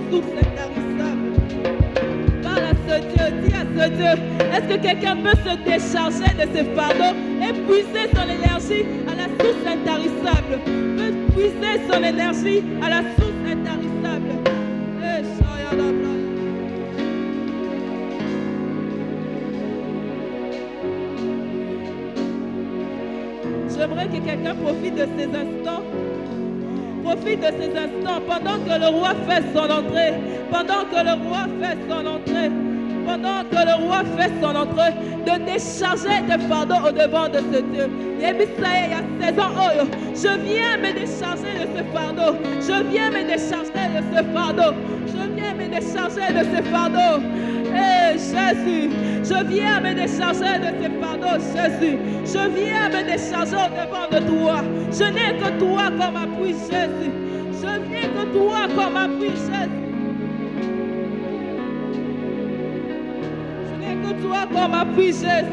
source intarissable. Parle à ce Dieu, dis à ce Dieu, est-ce que quelqu'un peut se décharger de ses fardeaux et puiser son énergie à la source intarissable? Peut puiser son énergie à la source intarissable. J'aimerais que quelqu'un profite de ces instants. Profite de ces instants pendant que le roi fait son entrée. Pendant que le roi fait son entrée. Pendant que le roi fait son entrée, de décharger tes fardeaux au devant de ce Dieu. Il y a 16 ans, je viens me décharger de ce fardeau. Je viens me décharger de ce fardeau. Je viens me décharger de ce fardeau. Eh Jésus, je viens me décharger de ce fardeau, Jésus. Je viens me décharger au devant de toi. Je n'ai que toi comme appui, Jésus. Je n'ai que toi comme appui, Jésus. Toi comme appui, Jésus.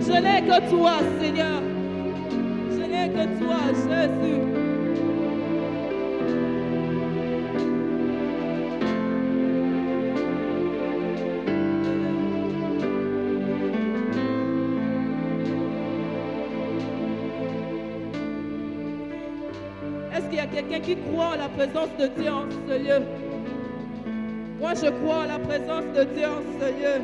Je n'ai que toi, Seigneur. Je n'ai que toi, Jésus. Est-ce qu'il y a quelqu'un qui croit en la présence de Dieu en ce lieu? Moi, je crois en la présence de Dieu en ce lieu.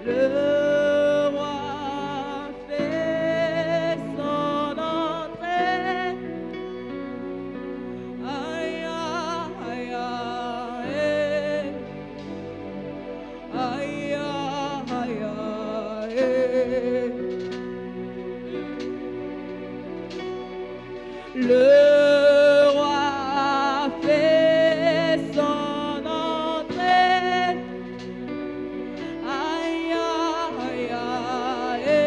Le roi fait son entrée. Aïe, aïe, aïe, aïe, aïe, aïe. Le roi fait son entrée. Aïe, aïe, aïe,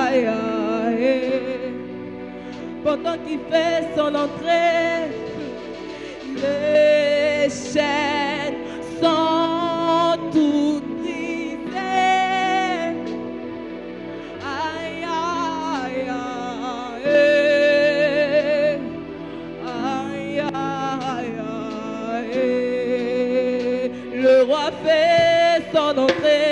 aïe, aïe. Pendant qu'il fait son entrée, les chaînes sont toutes brisées. Aïe, aïe, aïe, aïe, aïe. Le roi fait son entrée.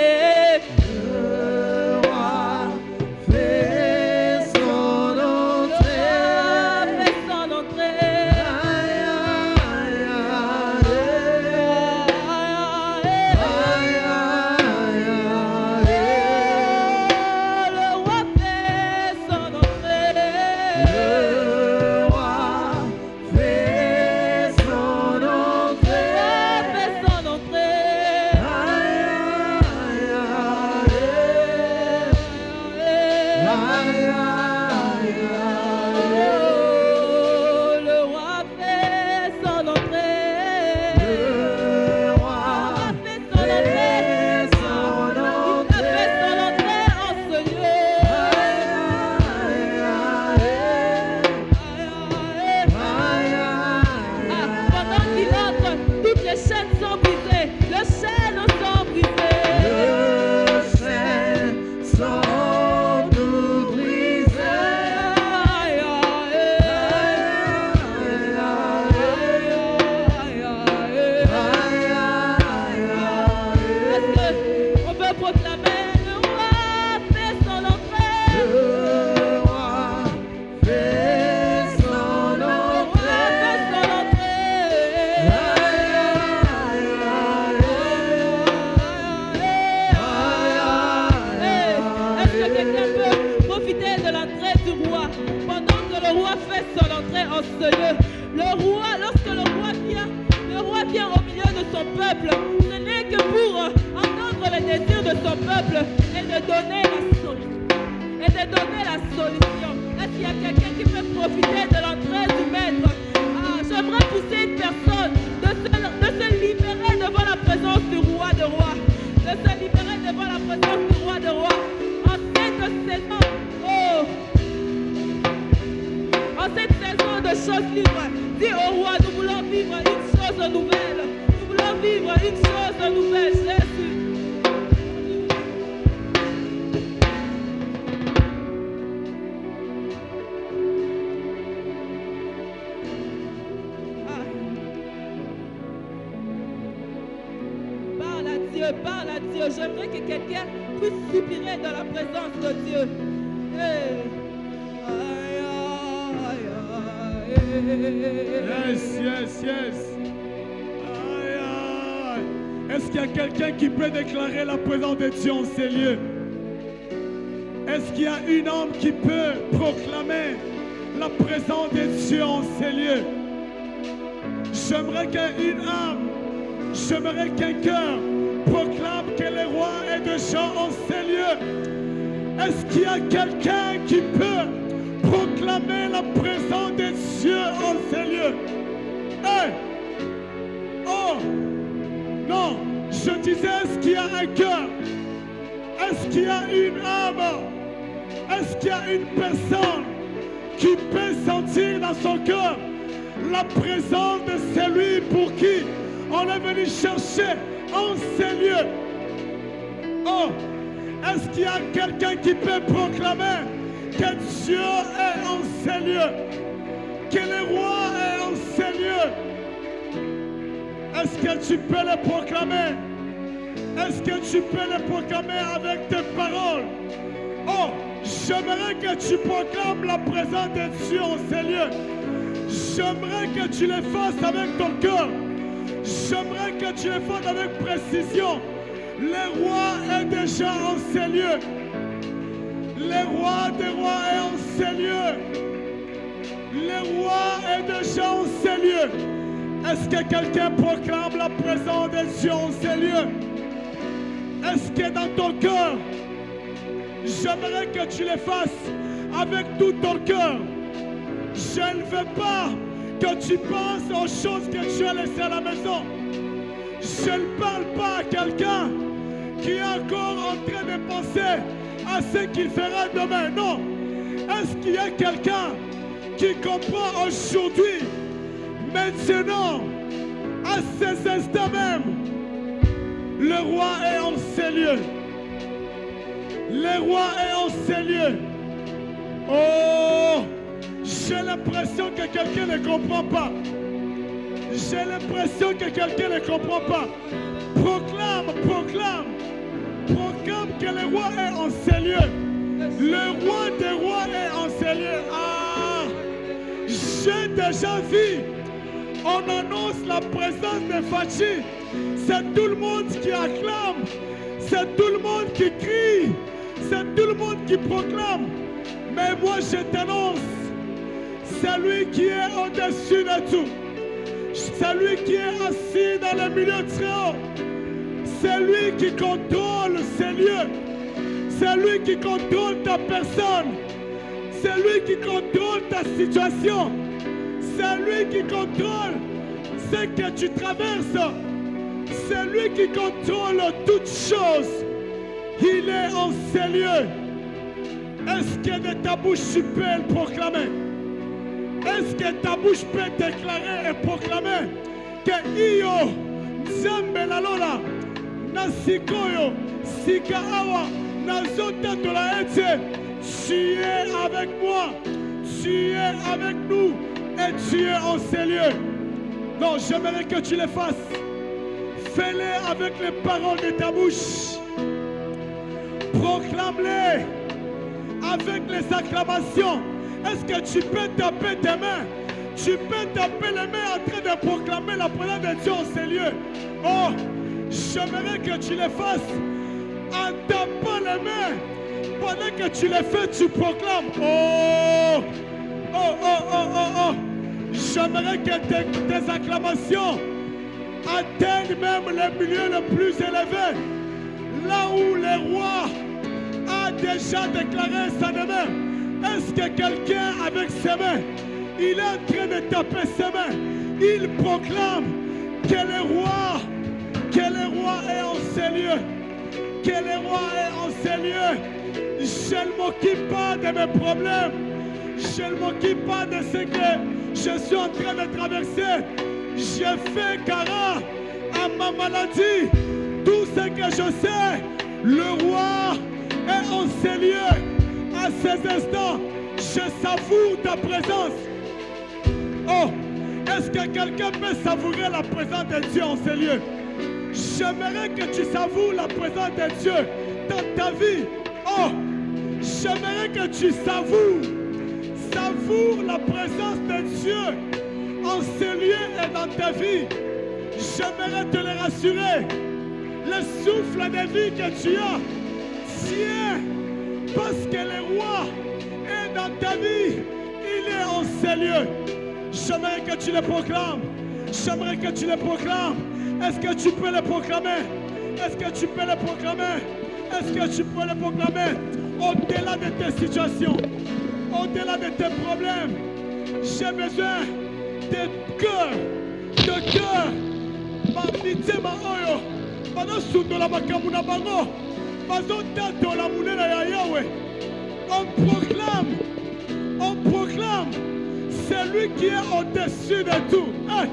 Dieu, parle à Dieu. J'aimerais que quelqu'un puisse soupirer dans la présence de Dieu. Hey. Aïe, aïe, aïe. Yes, yes, yes. Aïe, aïe. Est-ce qu'il y a quelqu'un qui peut déclarer la présence de Dieu en ces lieux? Est-ce qu'il y a une âme qui peut proclamer la présence de Dieu en ces lieux? J'aimerais qu'une âme, j'aimerais qu'un cœur proclame que le roi est déjà en ces lieux. Est-ce qu'il y a quelqu'un qui peut proclamer la présence de Dieu en ces lieux? Hey! Oh! Non! Je disais, est-ce qu'il y a un cœur? Est-ce qu'il y a une âme? Est-ce qu'il y a une personne qui peut sentir dans son cœur la présence de celui pour qui on est venu chercher en ces lieux? Oh, est-ce qu'il y a quelqu'un qui peut proclamer que Dieu est en ces lieux, que le roi est en ces lieux? Est-ce que tu peux le proclamer? Est-ce que tu peux le proclamer avec tes paroles? Oh, j'aimerais que tu proclames la présence de Dieu en ces lieux. J'aimerais que tu le fasses avec ton cœur. J'aimerais que tu le fasses avec précision. Le roi est déjà en ces lieux. Le roi des rois est en ces lieux. Le roi est déjà en ces lieux. Est-ce que quelqu'un proclame la présence de Dieu en ces lieux? Est-ce que dans ton cœur, j'aimerais que tu le fasses avec tout ton cœur? Je ne veux pas que tu penses aux choses que tu as laissées à la maison. Je ne parle pas à quelqu'un qui est encore en train de penser à ce qu'il fera demain. Non. Est-ce qu'il y a quelqu'un qui comprend aujourd'hui, maintenant, à ces instants même, le roi est en ces lieux. Le roi est en ces lieux. Oh! J'ai l'impression que quelqu'un ne comprend pas. J'ai l'impression que quelqu'un ne comprend pas. Proclame, proclame. Proclame que le roi est en ces lieux. Le roi des rois est en ces lieux. Ah! J'ai déjà vu. On annonce la présence de Fachi. C'est tout le monde qui acclame. C'est tout le monde qui crie. C'est tout le monde qui proclame. Mais moi je t'annonce, celui qui est au-dessus de tout, celui qui est assis dans le milieu très haut, celui qui contrôle ces lieux, celui qui contrôle ta personne, celui qui contrôle ta situation, celui qui contrôle ce que tu traverses, celui qui contrôle toutes choses, il est en ces lieux. Est-ce que de ta bouche tu peux le proclamer? Est-ce que ta bouche peut déclarer et proclamer que Iyo, Nzambe la lola, Nasikoyo, Sikaawa, Nazota de la Ete, tu es avec moi, tu es avec nous et tu es en ces lieux. Non, j'aimerais que tu le fasses. Fais-le avec les paroles de ta bouche. Proclame-les avec les acclamations. Est-ce que tu peux taper tes mains? Tu peux taper les mains en train de proclamer la présence de Dieu en ces lieux. Oh, j'aimerais que tu le fasses en tapant les mains. Pendant que tu le fais, tu proclames. Oh, oh, oh, oh, oh, oh. J'aimerais que tes acclamations atteignent même le milieu le plus élevé. Là où le roi a déjà déclaré sa demeure. Est-ce que quelqu'un avec ses mains, il est en train de taper ses mains, il proclame que le roi est en ces lieux, que le roi est en ces lieux. Je ne m'occupe pas de mes problèmes, je ne m'occupe pas de ce que je suis en train de traverser. J'ai fait cara à ma maladie. Tout ce que je sais, le roi est en ces lieux. À ces instants, je savoure ta présence. Oh, est-ce que quelqu'un peut savourer la présence de Dieu en ces lieux? J'aimerais que tu savoures la présence de Dieu dans ta vie. Oh, j'aimerais que tu savoures la présence de Dieu en ces lieux et dans ta vie. J'aimerais te le rassurer. Le souffle de vie que tu as, tiens, parce que le roi est dans ta vie. Il est en ces lieux. J'aimerais que tu le proclames. J'aimerais que tu le proclames. Est-ce que tu peux le proclamer? Est-ce que tu peux le proclamer? Est-ce que tu peux le proclamer? Au-delà de tes situations, au-delà de tes problèmes, j'ai besoin de cœur, mitema oyo, bazosundola makambo na bango, bazotatola monene ya Yahweh. On proclame celui qui est au-dessus de tout. Hey!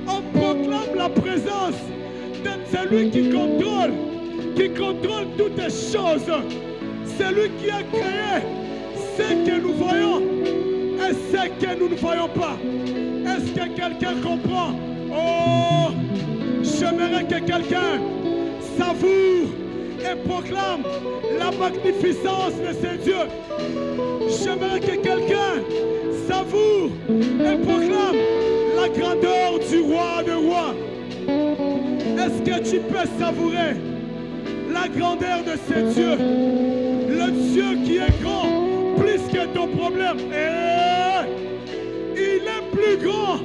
On proclame la présence de celui qui contrôle toutes les choses. Celui qui a créé ce que nous voyons et ce que nous ne voyons pas. Est-ce que quelqu'un comprend? Oh, j'aimerais que quelqu'un savoure et proclame la magnificence de ce Dieu. J'aimerais que quelqu'un savoure et proclame la grandeur du roi de rois. Est-ce que tu peux savourer la grandeur de ce Dieu? Le Dieu qui est grand, plus que ton problème. Il est plus grand.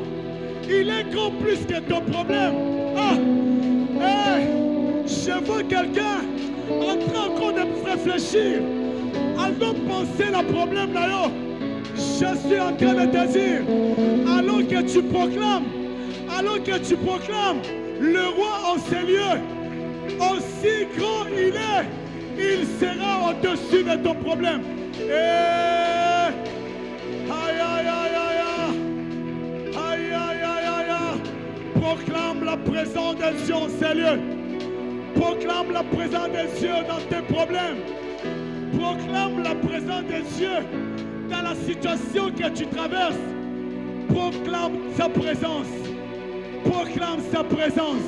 Il est grand plus que ton problème. Je vois quelqu'un en train encore de réfléchir. Alors penser le problème là. Je suis en train de te dire, alors que tu proclames, le roi en ces lieux, aussi grand il est, il sera au-dessus de ton problème. Proclame la présence de Dieu en ces lieux. Proclame la présence de Dieu dans tes problèmes. Proclame la présence de Dieu dans la situation que tu traverses. Proclame sa présence. Proclame sa présence.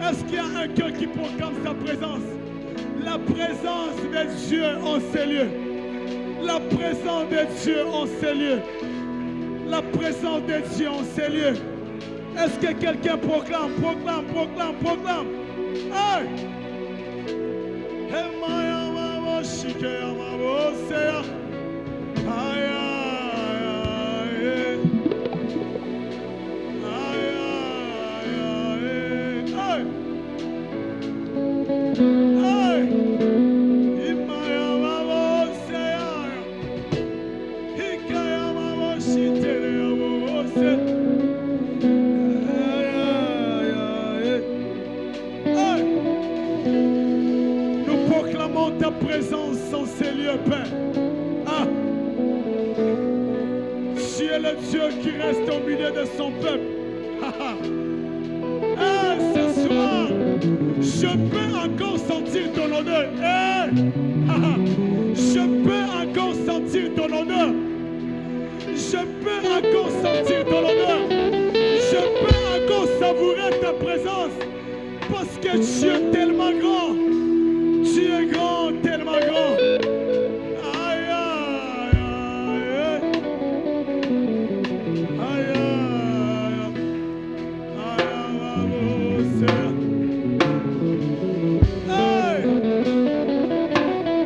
Est-ce qu'il y a un cœur qui proclame sa présence? La présence de Dieu en ces lieux. La présence de Dieu en ces lieux. La présence de Dieu en ces lieux. Est-ce que quelqu'un proclame? Hey! Ta présence en ces lieux, Père. Tu es le Dieu qui reste au milieu de son peuple. Ce soir, je peux encore sentir ton odeur. Je peux encore sentir ton odeur. Je peux encore sentir ton odeur. Je peux encore savourer ta présence. Parce que tu es tellement grand. Tu es grand, tellement grand. Aïe, aïe, aïe. Aïe, aïe, aïe.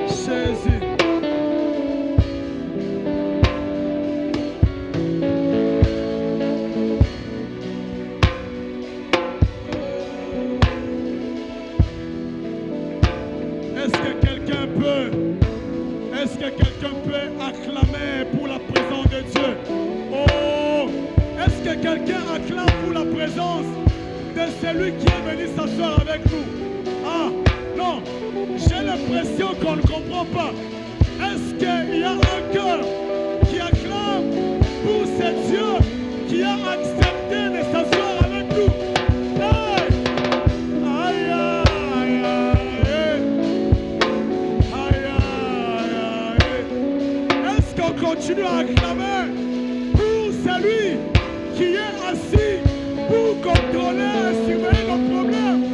Jésus. Est-ce que quelqu'un peut acclamer pour la présence de Dieu? Oh! Est-ce que quelqu'un acclame pour la présence de celui qui est venu s'asseoir avec nous? Non, j'ai l'impression qu'on ne comprend pas. Est-ce qu'il y a un cœur qui acclame pour ce Dieu qui a accepté de s'asseoir avec nous? Continue à acclamer pour celui qui est assis pour contrôler et surveiller nos problèmes.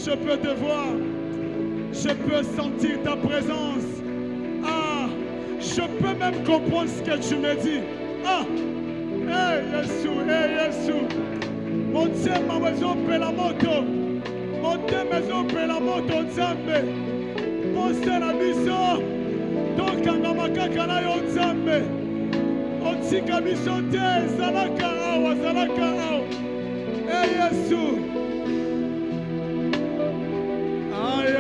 je peux te voir. Je peux sentir ta présence. Ah, je peux même comprendre ce que tu me dis. Ah, hey Jésus. Mon Dieu, ma maison peut la moto. Mon Dieu, maison peut la moto, Nzambe. Pensez à la mission. Donc, en makaka na yo Nzambe. Otika biso te, zalaka awa. Hey Jésus. Aïe.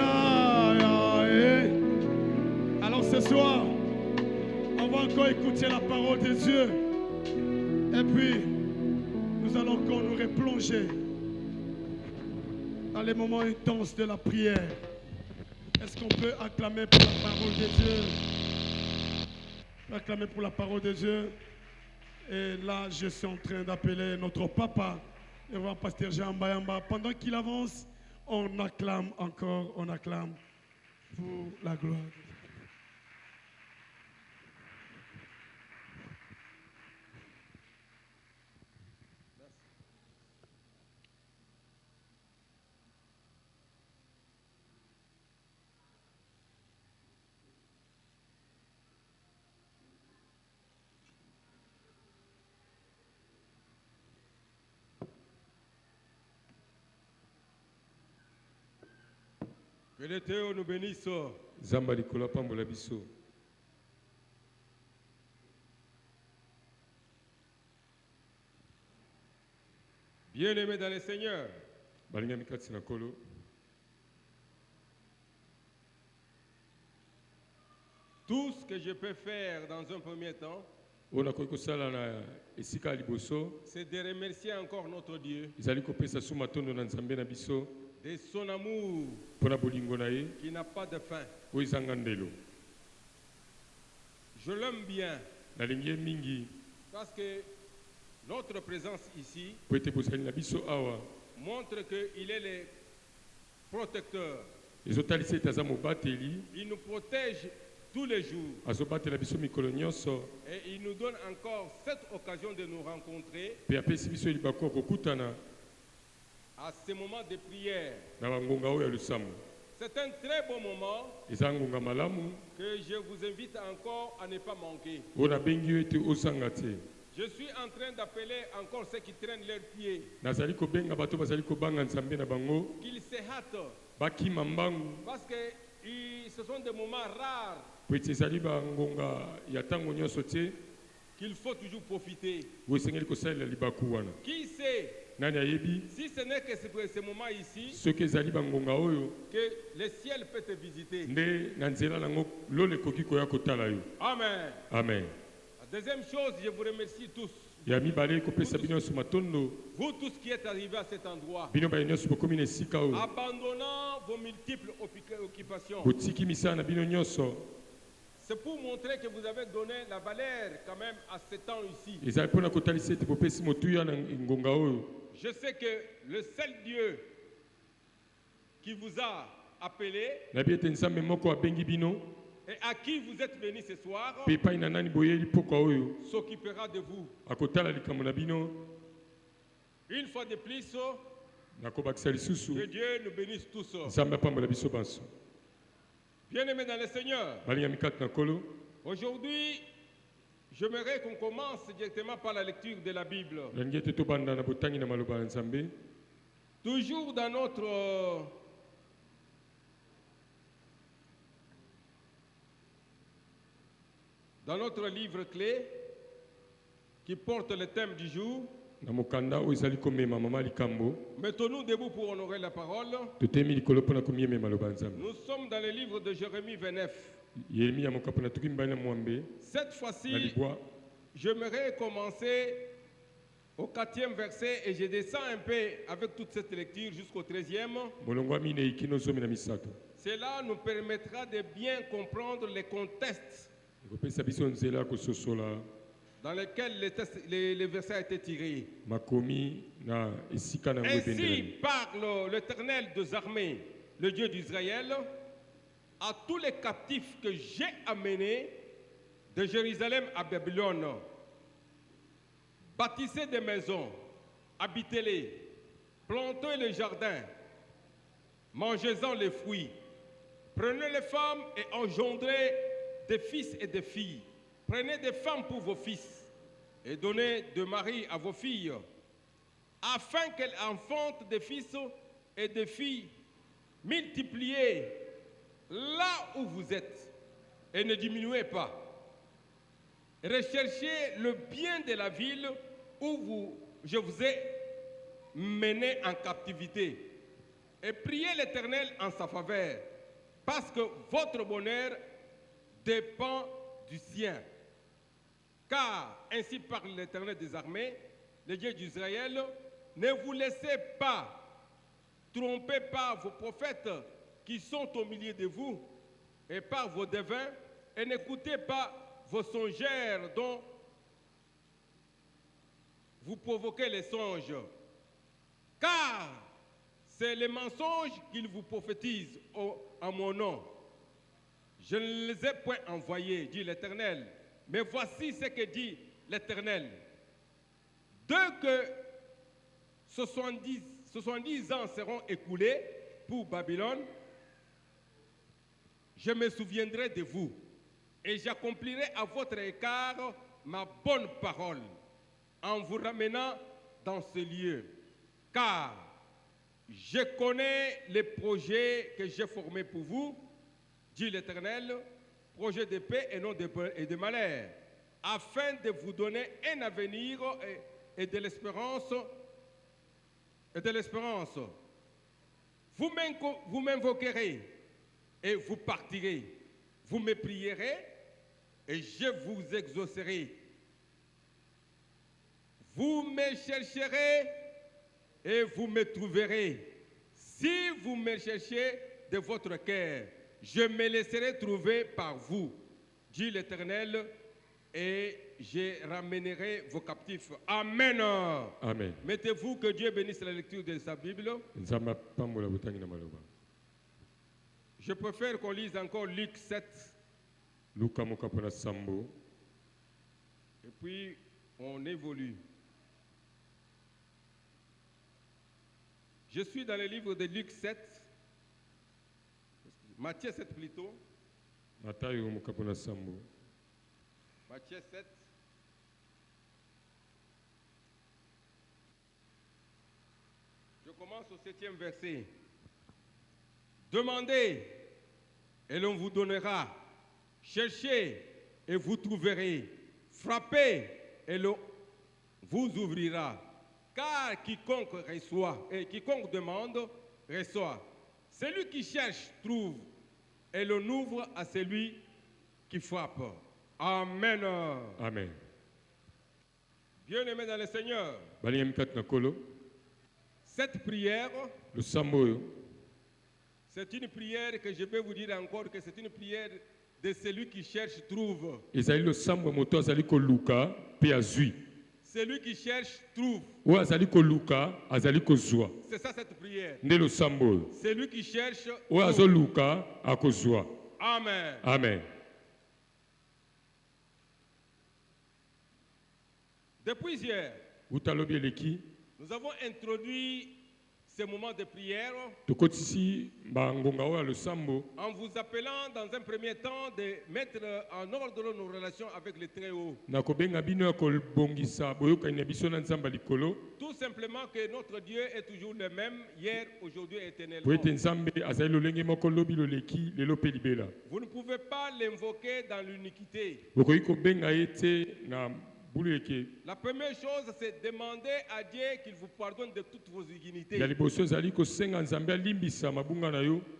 Alors ce soir, on va encore écouter la parole de Dieu. Et puis, nous allons encore nous replonger dans les moments intenses de la prière. Est-ce qu'on peut acclamer pour la parole de Dieu? Acclamer pour la parole de Dieu. Et là, je suis en train d'appeler notre papa, le roi pasteur Jean Bayamba. Pendant qu'il avance, on acclame encore, on acclame pour la gloire. Que l'Éternel nous bénisse. Zamba likola pambola biso. Bien-aimés dans le Seigneur, Balinga mikati na kolo. tout ce que je peux faire dans un premier temps, Ona koki kosala na esika liboso. c'est de remercier encore notre Dieu Ezali kopesa su matondo na Nzambe na biso de son amour mpona bolingo na ye qui n'a pas de fin. oyo ezanga ndelo. Je l'aime bien Nalingi ye mingi parce que notre présence ici po ete bozali na biso awa montre qu'il est le protecteur. ezotalisa ete aza mobateli, Il nous protège tous les jours azobatela biso mikolo nyonso et il nous donne encore cette occasion de nous rencontrer mpe apesi biso libaku ya kokutana à ce moment de prière. na bangonga oyo ya losambo. C'est un très bon moment Eza ngonga malamu que je vous invite encore à ne pas manquer. oyo nabengi yo ete ozanga te. Je suis en train d'appeler encore ceux qui traînent leurs pieds, Nazali kobenga bato bazali kobanga Nzambe na bango qu'ils se hâtent, bakima mbangu parce que ce sont des moments rares po ete ezali bangonga ya ntango nyonso te qu'il faut toujours profiter. oyo esengeli kosalela libaku wana. Qui sait, Nani ayebi si ce n'est que ce moment ici, soki ezali bangonga oyo que le ciel peut te visiter. nde na nzela nango lolo ekoki koya kotala yo. Amen. Amen. La deuxième chose, je vous remercie tous. Ya mibale kopesa bino nyonso matondo Vous tous qui êtes arrivés à cet endroit, bino baye nyonso bokomi na esika oyo abandonnant vos multiples occupations. botiki misala na bino nyonso. C'est pour montrer que vous avez donné la valeur quand même à ce temps ici. ezali mpona kotalisa ete bopesi motuya na ngonga oyo. Je sais que le seul Dieu qui vous a appelé nayebi ete nzambe moko abengi bino et à qui vous êtes venus ce soir mpe epai na nani boyeli pokwa oyo s'occupera de vous. akotala likambo na bino. Une fois de plus, nakobakisa lisusu que Dieu nous bénisse tous. nzambe apambola biso banso. Bien-aimés dans le Seigneur, balinga mikati na kolo. aujourd'hui, j'aimerais qu'on commence directement par la lecture de la Bible. nalingi ete tobanda na botangi na maloba ya Nzambe. Toujours dans notre livre clé qui porte le thème du jour. na mokanda oyo ezali komema mama likambo Mettons-nous debout pour honorer la parole. totemi likolo mpona komiema maloba ya Nzambe. Nous sommes dans le livre de Jérémie 29. yeremi ya mokapo na toki mibali na mwambe Cette na fois-ci, libwa. j'aimerais commencer au 4e verset et je descends un peu avec toute cette lecture jusqu'au 13e. molongo ya minei kino zomi na misato Cela nous permettra de bien comprendre les contextes ekopesa biso nzela ya kososola dans lesquels les versets ont été tirés. makomi na esika na yango Ainsi ebendelami. parle l'Éternel des armées, le Dieu d'Israël, à tous les captifs que j'ai amenés de Jérusalem à Babylone. Bâtissez des maisons, habitez-les, plantez les jardins, mangez-en les fruits. Prenez les femmes et engendrez des fils et des filles. Prenez des femmes pour vos fils et donnez de mari à vos filles, afin qu'elles enfantent des fils et des filles. Multipliez là où vous êtes et ne diminuez pas. Recherchez le bien de la ville où je vous ai mené en captivité et priez l'Éternel en sa faveur, parce que votre bonheur dépend du sien. Car ainsi parle l'Éternel des armées, le Dieu d'Israël, ne vous laissez pas tromper par vos prophètes qui sont au milieu de vous et par vos devins, et n'écoutez pas vos songeurs dont vous provoquez les songes. Car c'est les mensonges qu'ils vous prophétisent en mon nom. Je ne les ai point envoyés, dit l'Éternel. Mais voici ce que dit l'Éternel. Dès que 70 ans seront écoulés pour Babylone, je me souviendrai de vous et j'accomplirai à votre égard ma bonne parole en vous ramenant dans ce lieu. Car je connais les projets que j'ai formés pour vous, dit l'Éternel, projets de paix et non de malheur, afin de vous donner un avenir et de l'espérance. Vous m'invoquerez et vous partirez. Vous me prierez et je vous exaucerai. Vous me chercherez et vous me trouverez. Si vous me cherchez de votre cœur, je me laisserai trouver par vous, dit l'Éternel, et je ramènerai vos captifs. Amen. Amen. Mettez-vous, que Dieu bénisse la lecture de sa Bible. Je préfère qu'on lise encore Luc 7. Et puis, on évolue. Je suis dans le livre de Luc 7. Matthieu 7 plutôt. Matthieu 7. Je commence au 7e verset. Demandez et l'on vous donnera. Cherchez et vous trouverez. Frappez et l'on vous ouvrira. Car quiconque reçoit et quiconque demande reçoit. Celui qui cherche trouve et l'on ouvre à celui qui frappe. Amen. Amen. Bien-aimés dans le Seigneur, cette prière, c'est une prière que je vais vous dire encore que c'est une prière de celui qui cherche trouve. Celui qui cherche trouve. C'est ça cette prière. Celui qui cherche trouve. Amen. Amen. Depuis hier, nous avons introduit ce moment de prière en vous appelant dans un premier temps de mettre en ordre nos relations avec le Très-Haut. Tout simplement que notre Dieu est toujours le même, hier, aujourd'hui et éternellement. Vous ne pouvez pas l'invoquer dans l'uniquité. La première chose, c'est demander à Dieu qu'il vous pardonne de toutes vos indignités.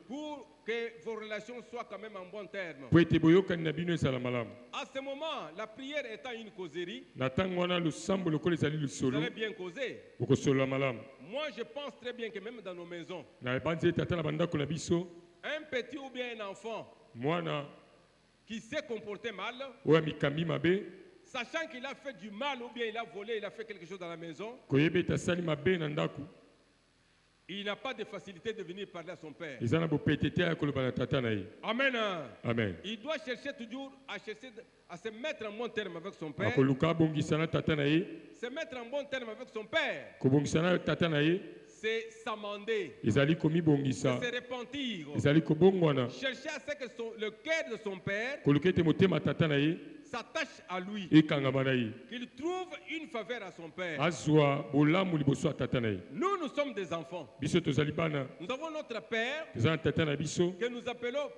Pour que vos relations soient quand même en bon terme. À ce moment, la prière étant une causerie, vous allez bien causer. Moi, je pense très bien que même dans nos maisons, un petit ou bien un enfant qui s'est comporté mal, sachant qu'il a fait du mal ou bien il a volé, il a fait quelque chose dans la maison, il n'a pas de facilité de venir parler à son père. Amen. Amen. Il doit chercher toujours à se mettre en bon terme avec son père. Se mettre en bon terme avec son père, c'est s'amender, ezali komibongisa, c'est se repentir, ezali kobongwana, chercher à ce que le cœur de son père koluka ete motema tata na ye s'attache à lui, ekangama na ye, qu'il trouve une faveur à son père. azwa bolamu liboso ya tata na ye. Nous sommes des enfants. Biso tozali bana, Nous avons notre père toza na tata na biso que nous appelons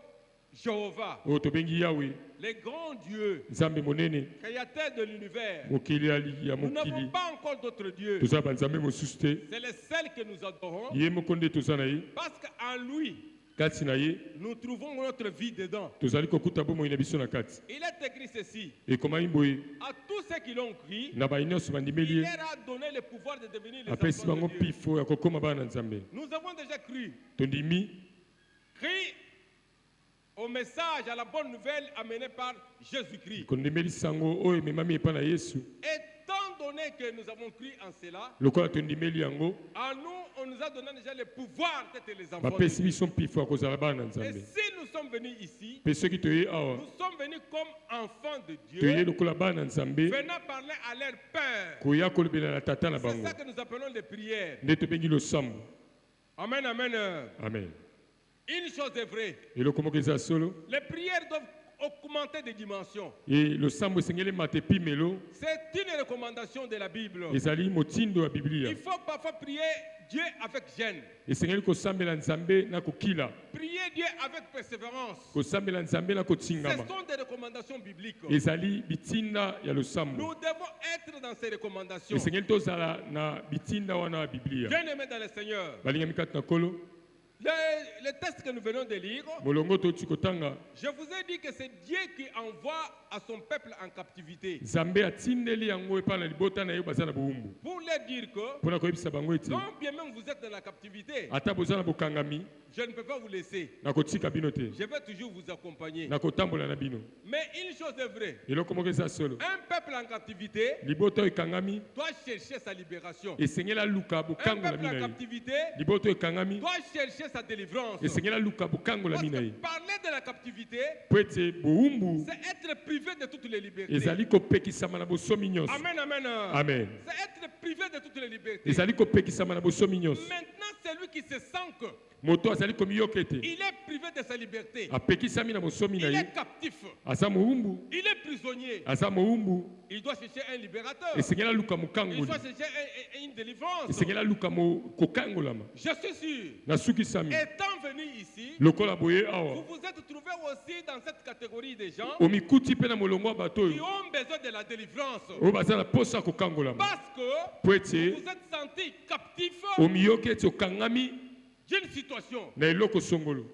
Jéhovah, oyo tobengi Yawe, le grand Dieu, nzambe monene, créateur de l'univers. mokili ya Nous n'avons mokili. pas encore d'autres dieux. Toza banzambe mosusu te, C'est le seul que nous adorons ye moko nde toza na ye, parce qu'en lui, kati na ye nous trouvons notre vie dedans. tozali kokuta bomoi na biso na kati. Il est écrit ceci: Ekomami boye à tous ceux qui l'ont cru, na bayi nyonso bandimeli il ye, leur a donné le pouvoir de devenir les apesi enfants bango de Dieu. pifo ya kokoma bana na nzambe. Nous avons déjà cru. Tondimi Au message, à la bonne nouvelle amenée par Jésus-Christ. kondimeli sango oyo ememami epa na Yesu. Étant donné que nous avons cru en cela, Lokola tondimeli yango, à nous, on nous a donné déjà le pouvoir d'être les enfants de bapesi Dieu. biso pifo ya kozala bana na Et nzambe. si nous sommes venus ici, Mpe soki toye awa nous sommes venus comme enfants de toye Dieu, lokola bana na nzambe, venant parler à leur Père. koya kolobela na tata na C'est bango, ça que nous appelons les prières. nde tobengi losambo. Amen, amen. Amen. Une chose est vraie, Eloko moko eza solo, les prières doivent augmenter de dimensions. e losambo esengeli mate epimelo, C'est une recommandation de la Bible. ezali motindo ya Biblia. Il faut parfois prier Dieu avec gêne, Esengeli kosambela nzambe na kokila, prier Dieu avec persévérance. kosambela nzambe na Ce kotingama. sont des recommandations bibliques. Ezali bitinda ya losambo. Nous devons être dans ces recommandations. Esengeli tozala na bitinda wana ya Biblia. Bien aimé dans le Seigneur, Balinga mikati na kolo, le texte que nous venons de lire, molongo toti kotanga, je vous ai dit que c'est Dieu qui envoie à son peuple en captivité nzambe atindeli yango epa na libota na ye baza na bowumbu. pour leur dire que Mpona koyebisa bango ete quand bien même vous êtes dans la captivité, ata boza na bokangami, je ne peux pas vous laisser. na kotika bino te, Je vais toujours vous accompagner. na kotambola na bino. Mais une chose est vraie, Eloko moko eza solo, un peuple en captivité libota oyo ekangami doit chercher sa libération. esengeli aluka Un bokangola peuple en mina ye. captivité Libota oyo ekangami doit chercher sa délivrance. esengeli aluka bokangola Parce mina que ye. parler de la captivité, Po ete bowumbu c'est être privé de toutes les libertés. ezali kopekisama na bosomi nyonso. Amen, amen. Amen. C'est être privé de toutes les libertés. Ezali kopekisama na bosomi nyonso. Maintenant, celui qui se sent que Moto azali komiyoka ete il est privé de sa liberté, apekisami na bosomi na il ye, est captif, aza mowumbu, il est prisonnier, aza mowumbu, il doit chercher un libérateur, esengeli aluka il mokangoli, doit chercher une délivrance. esengeli aluka kokangolama. Je suis sûr, Nasukisami étant venu ici, lokola boye vous awa vous êtes trouvé aussi dans cette catégorie de gens omikuti mpe na molongo ya bato qui oyo ont besoin de la délivrance. oyo baza na posa ya kokangolama, Parce que po vous ete vous êtes senti captif omiyoki ete okangami d'une situation na eloko songolo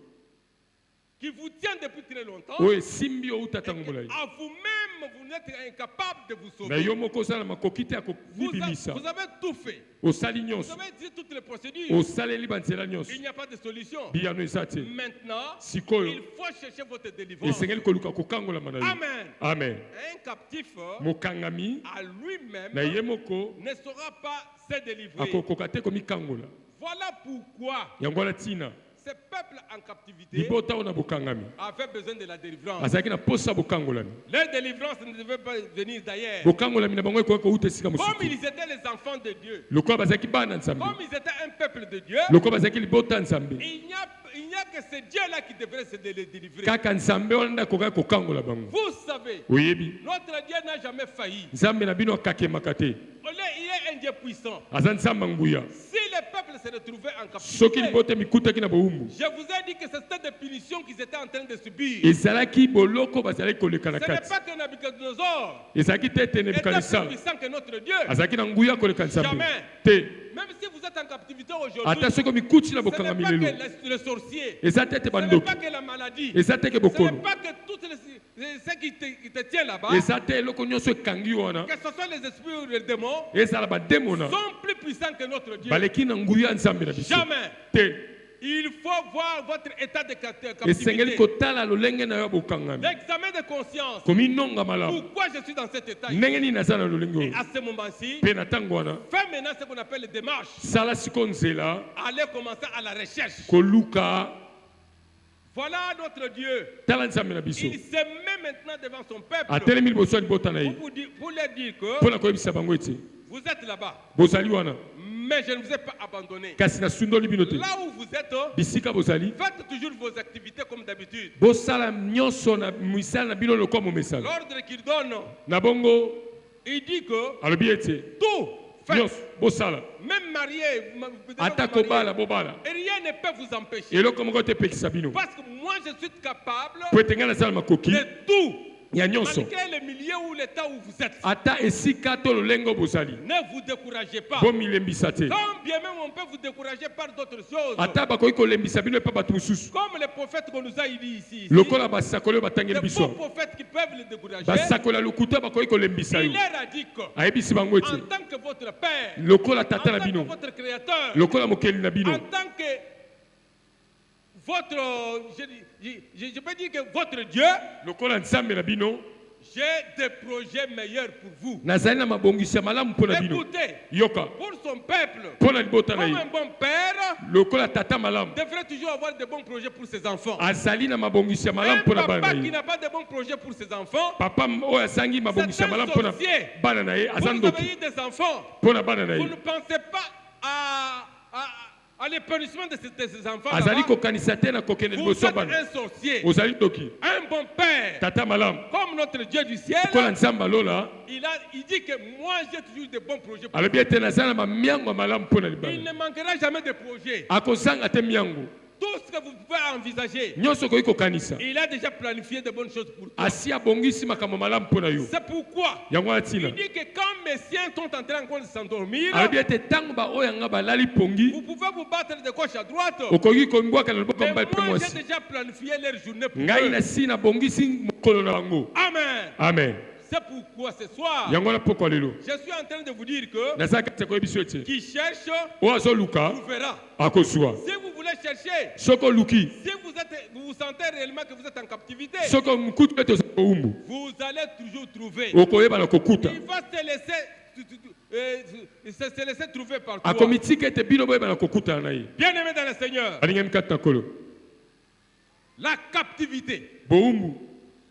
qui vous tient depuis très longtemps. oyo esimbi outa ntango molai, À vous-même, vous n'êtes incapable de vous na sauver. yo moko ozala makoki te ya Vous kobibimisa, avez tout fait. osali Vous nyonso, avez dit toutes les procédures. osaleli banzela nyonso, Il n'y a pas de solution. biyano eza te. Maintenant, Sikoyo il faut chercher votre délivrance. esengeli koluka kokangolama na yo. Amen. Amen. Un captif Mokangami à lui-même na ye moko ne saura pas se délivrer. akokoka te komikangola. Voilà pourquoi Yango wana ntina ce peuple en captivité libota oyo na bokangami avait besoin de la délivrance. azalaki na posa bokangolami. Leur délivrance ne devait pas venir d'ailleurs. Bokangolami na bango ekoki kouta esika Comme mosusu. ils étaient les enfants de Dieu, Lokola bazalaki bana nzambe, comme ils étaient un peuple de Dieu, lokola bazalaki libota ya nzambe, il n'y a que ce Dieu-là qui devrait se délivrer. kaka nzambe wana nde akokaki kokangola bango. Vous savez, Oyebi notre Dieu n'a jamais failli. nzambe na bino akakemaka te, Il est un Dieu puissant. aza nzambe nguya. Si le peuple se retrouvait en Soki captivité, libota mikutaki na bowumbu, je vous ai dit que c'était des punitions qu'ils étaient en train de subir. ezalaki boloko bazalaki koleka na Ce n'est kati, pas que Nabucodonosor ezalaki te ete était plus nebukadnesar puissant que notre Dieu. azalaki na nguya koleka nzambe Jamais. te. Même si vous êtes en captivité aujourd'hui, Ata soki omikuti na ce n'est bokangami pas lelo, que le sorcier, eza te ete ce n'est bandoki, pas que la maladie, eza te ke ce bokono, n'est pas que toutes ce qui te tient là-bas, eza te eloko nyonso ekangi wana, que ce soit les esprits ou les démons, ezala bademona sont plus puissants que notre Dieu. baleki na nguya ya nzambe na biso Jamais. te. Il faut voir votre état de Esengeli captivité. kotala lolenge na yo ya bokangami, L'examen de conscience. kominonga malamu Pourquoi je suis dans cet état? ndenge nini naza na lolenge Et oyo. à ce moment-ci, Mpe na ntango wana fais maintenant ce qu'on appelle les démarches. sala siko nzela Allez commencer à la recherche. koluka, Voilà notre Dieu. tala nzambe na biso Il se met maintenant devant son peuple atelemi liboso ya libota na ye pour leur dire que mpo na koyebisa bango ete vous êtes là-bas. bozali wana, mais je ne vous ai pas abandonné. kasi nasundoli bino te. Là où vous êtes, Bisika bozali faites toujours vos activités comme d'habitude. bosala nyonso na misala na bino lokola momesala. L'ordre qu'il donne, Na bongo il dit que alobi ete tout, faites, nyonso bosala même marié, vous devez ata vous marier. kobala bobala Et rien ne peut vous empêcher. eloko moko te epekisa bino Parce que moi, je suis capable po ete ngai nazala makoki de tout. ya nyonso Malgré le milieu ou l'état où vous êtes. ata esika to lolenge bozali Ne vous découragez pas. bomilembisa te Quand bien même on peut vous décourager par d'autres choses. ata bakoki kolembisa bino epa bato mosusu Comme les prophètes qu'on nous a dit ici. lokola basakoli oyo Les batangeli faux biso prophètes qui peuvent les décourager. basakoli ya lokuta bakoki kolembisa Il yo leur a dit que, ayebisi bango en ete tant que votre père, lokola en tata tant na que bino votre créateur, lokola mokeli na bino en tant que votre, je peux dire que votre Dieu, lokola nzambe na bino j'ai des projets meilleurs pour vous. nazali na mabongisi ya malamu mpo na bino Écoutez, yoka pour son peuple, mpo na libota na comme ye un bon père, lokola tata malamu devrait toujours avoir de bons projets pour ses enfants. azali na mabongisi ya malamu Un mpo na bana papa na qui ye n'a pas de bons projets pour ses enfants, papa oyo azangi mabongisi ya C'est un malamu mpo na sorcier. bana na ye aza vous avez ndoki eu des enfants, mpo na bana na vous ye ne pensez pas à l'épanouissement de ces enfants. azali là-bas. kokanisa te na kokende Vous liboso ya êtes bana un sorcier, ozali ndoki un bon père, tata malamu comme notre Dieu du ciel. lokola nzambe alola Il dit que moi j'ai toujours de bons projets pour alobi ete naza na bamiango ya malamu mpo na Il libala ne manquera jamais de projets. akozanga te miango Tout ce que vous pouvez envisager, nyonso okoki kokanisa il a déjà planifié de bonnes choses pour toi. asi abongisi makambo malamu mpo na yo C'est pourquoi yango wana il ntina dit que quand mes siens sont entrés en train de s'endormir, alobi ete ntango baoyo yanga balali pongi vous pouvez vous battre de gauche à droite. okoki kombwaka na loboko ya Mais mobali mpe moi, j'ai mwasi déjà planifié leur journée pour ngai eux. nasi nabongisi mokolo na bango Amen. amen C'est pourquoi ce soir, yango wana pokwa lelo je suis en train de vous dire que naza kati ya koyebiso ete qui cherche oyo azoluka trouvera. akozwa Si vous voulez chercher, soki oluki si vous vous sentez réellement que vous êtes en captivité, soki mokutu ete oza kowumbu vous allez toujours trouver. okoyebana kokuta Il va se laisser trouver par toi. akomi tika ete bino boyebana kokutana na ye Bien-aimé dans le Seigneur, balingami kati na kolo la captivité, bowumbu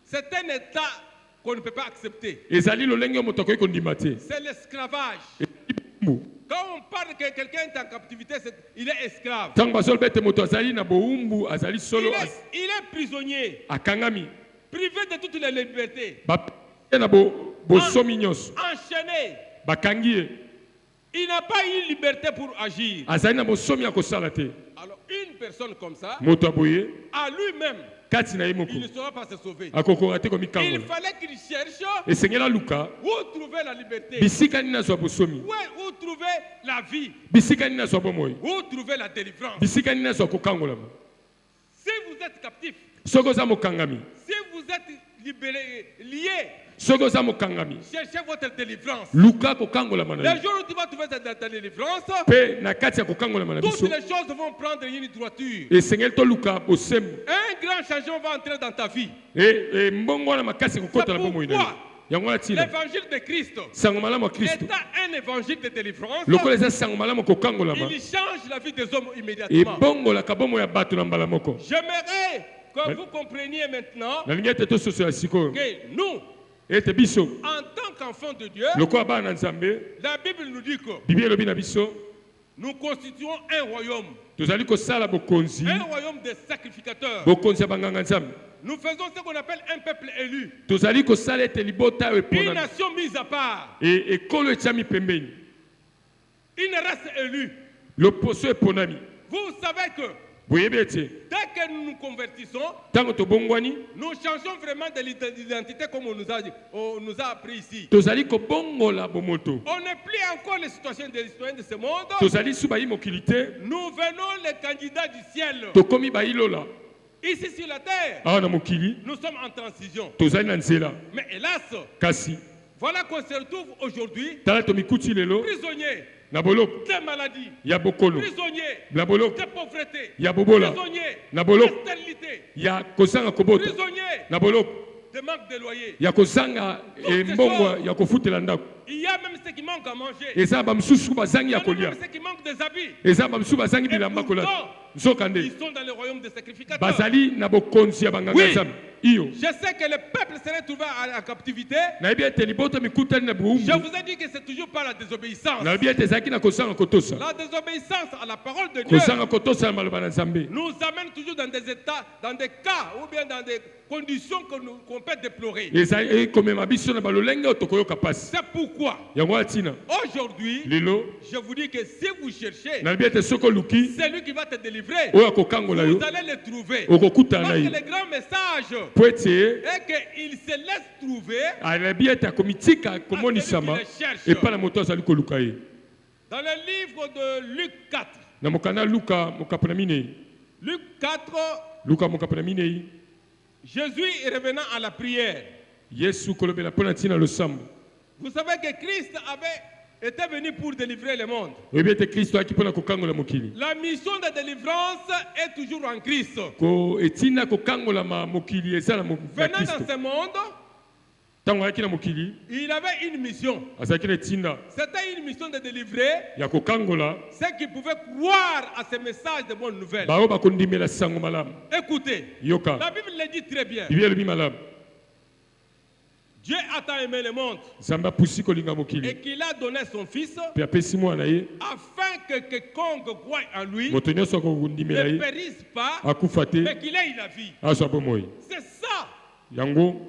c'est un état qu'on ne peut pas accepter. ezali lolenge oyo moto akoki kondima te C'est l'esclavage. ezali bowumbu Quand on parle que quelqu'un est en captivité, il est esclave. ntango bazoloba ete moto azali na bowumbu azali solo Il est prisonnier, akangami privé de toutes les libertés, bapie na bosomi nyonso enchaîné. bakangi ye Il n'a pas eu liberté pour agir. azali na bosomi ya kosala te Alors une personne comme ça, moto aboye à lui-même, kati na ye moko il ne saura pas se sauver. akokoka te Il komikangola fallait qu'il cherche esengeli aluka où trouver la liberté, bisika nini azwa bosomi où trouver la vie, bisika nini azwa bomoi où trouver la délivrance. bisika nini azwa kokangolama Si vous êtes captif, soki oza mokangami si vous êtes libéré, lié, soki oza mokangami cherchez votre délivrance. luka kokangolama na Le yo jour où tu vas trouver ta délivrance, mpe na kati ya kokangolama na toutes biso les choses vont prendre une droiture. esengeli toluka bosembo Un grand changement va entrer dans ta vie. mbongo wana makasi ekokota na bomoi na yo yango wana ntina L'évangile de Christ sango malamu ya kristo étant un évangile de délivrance, lokola eza sango malamu kokangolama il change la vie des hommes immédiatement. ebongolaka bomoi ya bato na mbala moko J'aimerais que vous compreniez maintenant nalingi ete tososola sikoyo que nous, ete biso en tant qu'enfants de Dieu, lokola bana na nzambe la Bible nous dit que bibi elobi na biso nous constituons un royaume tozali kosala bokonzi de sacrificateurs. bokonzi ya banganga nzambe Nous faisons ce qu'on appelle un peuple élu, tozali kosala ete libota oyo une eponami nation mise à part, ekolo etiami pembeni une race élue. loposo eponami Vous savez que boyebi ete dès que nous nous convertissons, ntango tobongwani nous changeons vraiment de l'identité comme on nous a appris ici. tozali kobongola bomoto On n'est plus encore les citoyens de ce monde. tozali su bayi mokili te Nous venons les candidats du ciel. tokomi bayilola Ici sur la terre, awa na mokili nous sommes en transition. tozali na nzela Mais hélas, kasi voilà qu'on se retrouve aujourd'hui tala tomikuti lelo prisonniers na boloko des maladies, ya bokolo prisonniers na boloko de pauvreté, ya bobola prisonniers na boloko de stérilité, ya kozanga kobota prisonniers na boloko de manque de loyer. ya kozanga mbongo ya kofutela ndako Il y a même ceux qui manquent à manger. eza bamususu bazangi Il y ya a même kolia ceux qui manquent des habits. eza bamususu bazangi Et bilamba kolata pourtant, nzokande ils sont dans le royaume des sacrificateurs. bazali na bokonzi ya banganga Oui. nzambe iyo Je sais que le peuple serait trouvé en captivité. nayebi ete liboto mikutani na Je buumbu vous ai dit que c'est toujours pas la désobéissance. nayebi ete ezalaki na kosanga kotosa La désobéissance à la parole de Dieu kosanga kotosa na maloba na nzambe nous amène toujours dans des états, dans des cas ou bien dans des conditions qu'on peut déplorer. ezali ekomema biso na balolenge oyo tokoyoka pasi C'est pourquoi yango atina aujourd'hui, lelo je vous dis que si vous cherchez nayebi ete soki oluki celui qui va te délivrer, oyo akokangola yo vous allez le trouver. okokutana Parce na que ye le grand message po ete est qu'il se laisse trouver anayebi ete akomitika komonisama epai na moto azali koluka ye dans le livre de Luc 4. na mokanda luka mokapo na minei Luc 4, luka mokapo na minei Jésus est revenant à la prière. yesu kolobela mpo na ntina losambo Vous savez que Christ était venu pour délivrer le monde. oyebi ete kristo ayaki mpo na kokangola mokili La mission de délivrance est toujours en Christ. etina kokangolama mokili eza na Venant kristo dans ce monde, ntango ayaki na mokili il avait une mission. azalaki na etinda C'était une mission de délivrer ya kokangola ceux qui pouvaient croire à ce message de bonne nouvelle. baoyo bakondimela sango malamu Écoutez, yoka la Bible le dit très bien. bibi elobi malamu Dieu a tant aimé le monde nzambe apusi kolinga et mokili qu'il a donné son Fils mpe apesi mwana ye afin que quiconque croit en lui moto nyonso akokondimela ne ye périsse pas, akufa te mais qu'il ait la vie. azwa bomoi C'est ça. yango